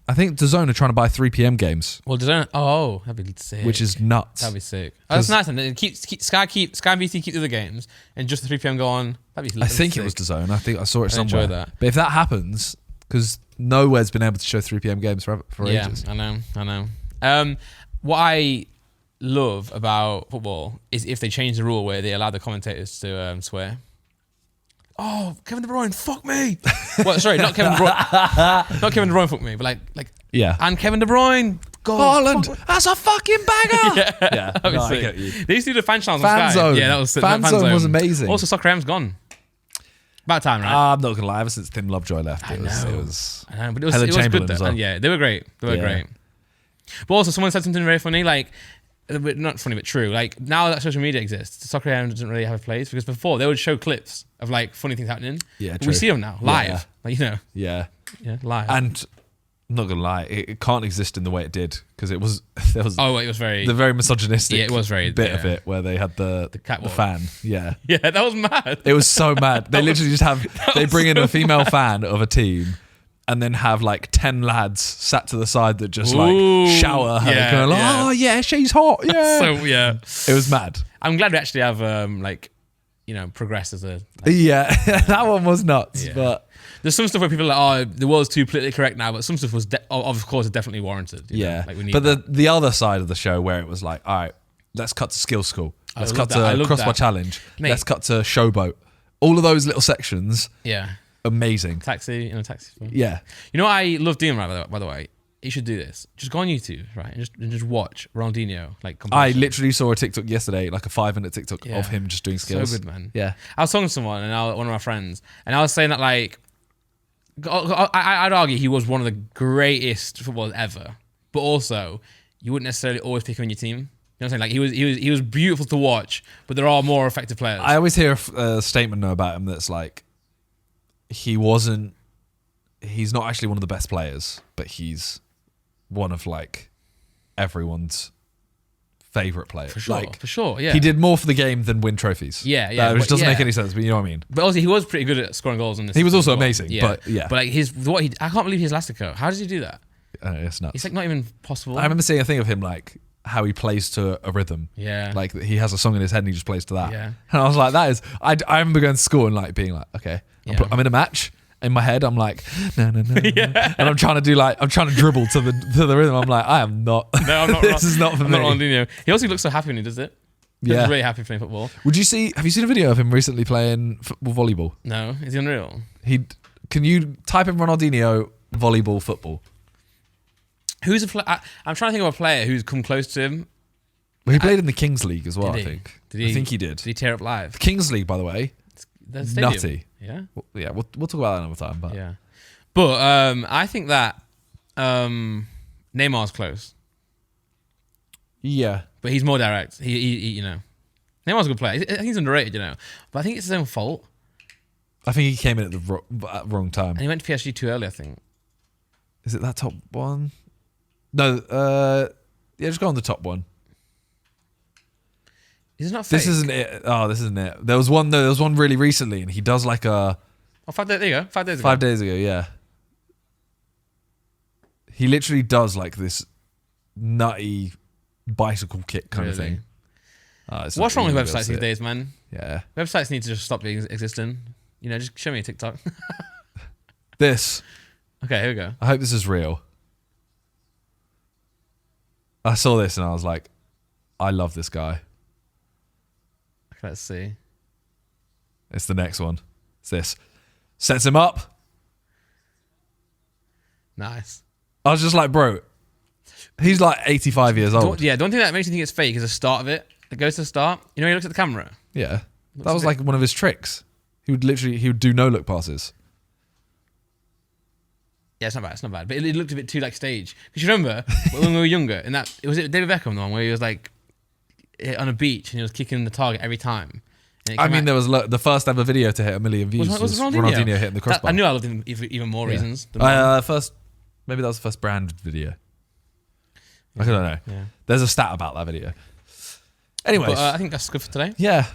Speaker 2: I think DAZN are trying to buy 3 PM games,
Speaker 1: Well, DAZN. Oh, that'd be sick.
Speaker 2: which is nuts.
Speaker 1: That'd be sick. Oh, that's nice. And then Sky and BT keep the other games, and just the 3 PM go on. That'd be.
Speaker 2: I think
Speaker 1: sick.
Speaker 2: it was DAZN. I think I saw it
Speaker 1: I'd enjoy
Speaker 2: somewhere.
Speaker 1: that.
Speaker 2: But if that happens, because nowhere's been able to show 3 PM games for
Speaker 1: Yeah,
Speaker 2: ages.
Speaker 1: I know. What I love about football is if they change the rule where they allow the commentators to swear. oh, Kevin De Bruyne, fuck me. Well, sorry, not Kevin De Bruyne. Not Kevin De Bruyne, fuck me, but like,
Speaker 2: Yeah.
Speaker 1: and Kevin De Bruyne, God,
Speaker 2: Haaland, that's a fucking banger.
Speaker 1: yeah,
Speaker 2: No, I
Speaker 1: obviously.
Speaker 2: get you.
Speaker 1: They used to do the fan channels on
Speaker 2: Fan
Speaker 1: Sky.
Speaker 2: Zone.
Speaker 1: Yeah, that was
Speaker 2: Fan Zone was amazing.
Speaker 1: Also, Soccer M's gone. About time, right?
Speaker 2: I'm not gonna lie. Ever since Tim Lovejoy left, it was.
Speaker 1: I know, but it was
Speaker 2: Helen
Speaker 1: good
Speaker 2: Chamberlain
Speaker 1: though.
Speaker 2: as well.
Speaker 1: And yeah, they were great. They were great. But also, someone said something very funny, like, not funny but true. Like, now that social media exists, Soccer AM doesn't really have a place, because before they would show clips of like funny things happening.
Speaker 2: Yeah,
Speaker 1: but
Speaker 2: true.
Speaker 1: we see them now live.
Speaker 2: Yeah.
Speaker 1: Like, you know,
Speaker 2: Yeah.
Speaker 1: live.
Speaker 2: And I'm not gonna lie, it can't exist in the way it did because it was there was
Speaker 1: oh, it was very
Speaker 2: the very misogynistic
Speaker 1: Yeah, it was very-
Speaker 2: bit
Speaker 1: yeah.
Speaker 2: of it where they had the
Speaker 1: catwalk.
Speaker 2: fan. Yeah.
Speaker 1: yeah, that was mad.
Speaker 2: It was so mad. They literally just have they bring in a female fan of a team and then have like 10 lads sat to the side that just like
Speaker 1: Ooh,
Speaker 2: shower her
Speaker 1: yeah,
Speaker 2: going like,
Speaker 1: yeah.
Speaker 2: oh yeah, she's hot. Yeah.
Speaker 1: So yeah,
Speaker 2: It was mad.
Speaker 1: I'm glad we actually have like, you know, progressed as a.
Speaker 2: Yeah. That one was nuts.
Speaker 1: Yeah.
Speaker 2: But
Speaker 1: There's some stuff where people are like, oh, the world's too politically correct now, but some stuff was, of course, definitely warranted. you know?
Speaker 2: yeah.
Speaker 1: Like we need
Speaker 2: But
Speaker 1: that.
Speaker 2: the other side of the show where it was like, all right, let's cut to skill school. Let's
Speaker 1: love
Speaker 2: cut
Speaker 1: that. I
Speaker 2: to
Speaker 1: love
Speaker 2: crossbar
Speaker 1: that.
Speaker 2: challenge.
Speaker 1: Mate.
Speaker 2: Let's cut to showboat. All of those little sections,
Speaker 1: yeah,
Speaker 2: amazing.
Speaker 1: taxi, taxi.
Speaker 2: Yeah.
Speaker 1: You know what I love doing, right, by the way? You should do this. Just go on YouTube, right, and just watch Ronaldinho. Like,
Speaker 2: I
Speaker 1: competition.
Speaker 2: literally saw a TikTok yesterday, like a 5-minute TikTok
Speaker 1: Yeah.
Speaker 2: of him just doing skills.
Speaker 1: So good, man.
Speaker 2: Yeah.
Speaker 1: I was talking to someone, and one of my friends, and I was saying that, like, I'd argue he was one of the greatest footballers ever, but also you wouldn't necessarily always pick him in your team. You know what I'm saying? Like, he was beautiful to watch, but there are more effective players.
Speaker 2: I always hear a statement though about him that's like, he's not actually one of the best players, but he's one of like everyone's favorite players.
Speaker 1: for sure,
Speaker 2: Like,
Speaker 1: for sure. Yeah,
Speaker 2: he did more for the game than win trophies.
Speaker 1: Yeah, yeah,
Speaker 2: which
Speaker 1: but
Speaker 2: doesn't make
Speaker 1: yeah.
Speaker 2: any sense, but you know what I mean.
Speaker 1: But also, he was pretty good at scoring goals in this.
Speaker 2: He was also
Speaker 1: as well.
Speaker 2: amazing, but yeah.
Speaker 1: But like I can't believe he's Elastico. How does he do that?
Speaker 2: It's nuts.
Speaker 1: It's like not even possible.
Speaker 2: I remember seeing a thing of him like how he plays to a rhythm.
Speaker 1: Yeah.
Speaker 2: Like he has a song in his head and he just plays to that.
Speaker 1: Yeah.
Speaker 2: And I was like, that is. I remember going to school and like being like, okay,
Speaker 1: Yeah.
Speaker 2: I'm in a match. In my head, I'm like, no. And I'm trying to dribble to the rhythm. I'm like, I am not.
Speaker 1: No, I'm not.
Speaker 2: This is not for
Speaker 1: I'm
Speaker 2: me.
Speaker 1: not Ronaldinho. He also looks so happy when he does it. He
Speaker 2: Yeah.
Speaker 1: looks really happy playing football.
Speaker 2: Have you seen a video of him recently playing football volleyball?
Speaker 1: No, is he unreal?
Speaker 2: Can you type in Ronaldinho volleyball football?
Speaker 1: Who's I'm trying to think of a player who's come close to him.
Speaker 2: Well, he played in the Kings League as well.
Speaker 1: Did
Speaker 2: I
Speaker 1: he?
Speaker 2: think.
Speaker 1: Did he?
Speaker 2: I think he did.
Speaker 1: Did he tear up live?
Speaker 2: The Kings League, by the way,
Speaker 1: The stadium?
Speaker 2: nutty.
Speaker 1: Yeah.
Speaker 2: Yeah, we'll talk about that another time. But
Speaker 1: Yeah. But I think that Neymar's close,
Speaker 2: yeah.
Speaker 1: but he's more direct. He you know, Neymar's a good player. I think he's underrated, you know, but I think it's his own fault.
Speaker 2: I think he came in at the wrong time.
Speaker 1: And he went to PSG too early, I think.
Speaker 2: Is it that top one? No, yeah, just go on the top one.
Speaker 1: Is it not fake?
Speaker 2: This isn't it. Oh, this isn't it. There was one really recently, and he does like a
Speaker 1: Oh, 5 days. There you go. 5 days ago.
Speaker 2: 5 days ago. Yeah, he literally does like this nutty bicycle kick kind of
Speaker 1: Really?
Speaker 2: thing. It's
Speaker 1: What's
Speaker 2: not
Speaker 1: wrong with
Speaker 2: easy to
Speaker 1: websites
Speaker 2: see
Speaker 1: these
Speaker 2: it.
Speaker 1: days, man?
Speaker 2: Yeah,
Speaker 1: Websites need to just stop existing. You know, just show me a TikTok.
Speaker 2: this.
Speaker 1: Okay, here we go.
Speaker 2: I hope this is real. I saw this and I was like, I love this guy.
Speaker 1: Okay, let's see.
Speaker 2: It's the next one. It's this. Sets him up.
Speaker 1: Nice.
Speaker 2: I was just like, bro, he's like 85 years old.
Speaker 1: The only thing that makes me think it's fake is the start of it. It goes to the start. You know, he looks at the camera.
Speaker 2: Yeah.
Speaker 1: Looks
Speaker 2: That was
Speaker 1: a bit-
Speaker 2: like one of his tricks. He would do no look passes.
Speaker 1: Yeah, it's not bad. It's not bad. But it looked a bit too like stage. Because you remember when we were younger, and was it David Beckham, the one where he was like on a beach and he was kicking the target every time. And it
Speaker 2: I
Speaker 1: came
Speaker 2: mean,
Speaker 1: out-
Speaker 2: there was the first ever video to hit 1 million views
Speaker 1: was
Speaker 2: was
Speaker 1: Ronaldinho?
Speaker 2: Ronaldinho hitting the crossbar.
Speaker 1: I knew I loved him even more reasons. Than
Speaker 2: Maybe that was the first brand video. I don't know.
Speaker 1: Yeah.
Speaker 2: There's a stat about that video. Anyways,
Speaker 1: But, I think that's good for today.
Speaker 2: yeah.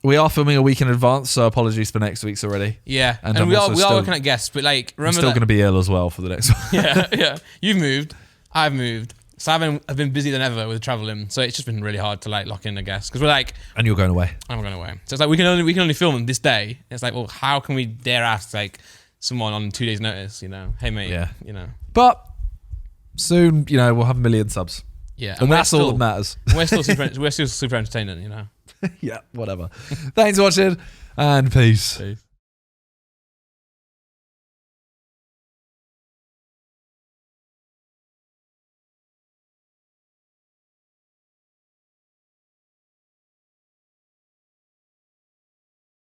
Speaker 2: We are filming a week in advance, so apologies for next week's already.
Speaker 1: Yeah,
Speaker 2: And
Speaker 1: and
Speaker 2: I'm
Speaker 1: we are
Speaker 2: also still-
Speaker 1: working at guests, but like
Speaker 2: I'm
Speaker 1: remember
Speaker 2: still
Speaker 1: that-
Speaker 2: going to be ill as well for the next one.
Speaker 1: yeah, yeah. You've moved. I've moved. So I've been busier than ever with traveling. So it's just been really hard to like lock in a guest because we're like,
Speaker 2: And you're going away.
Speaker 1: I'm going away. So it's like we can only film on this day. It's like, well, how can we dare ask like someone on 2 days' notice? You know, hey mate.
Speaker 2: Yeah.
Speaker 1: You know.
Speaker 2: But soon, we'll have 1 million subs.
Speaker 1: Yeah.
Speaker 2: And that's all that matters.
Speaker 1: We're still super entertaining. You know.
Speaker 2: Yeah, whatever. Thanks for watching, and peace.
Speaker 1: Peace.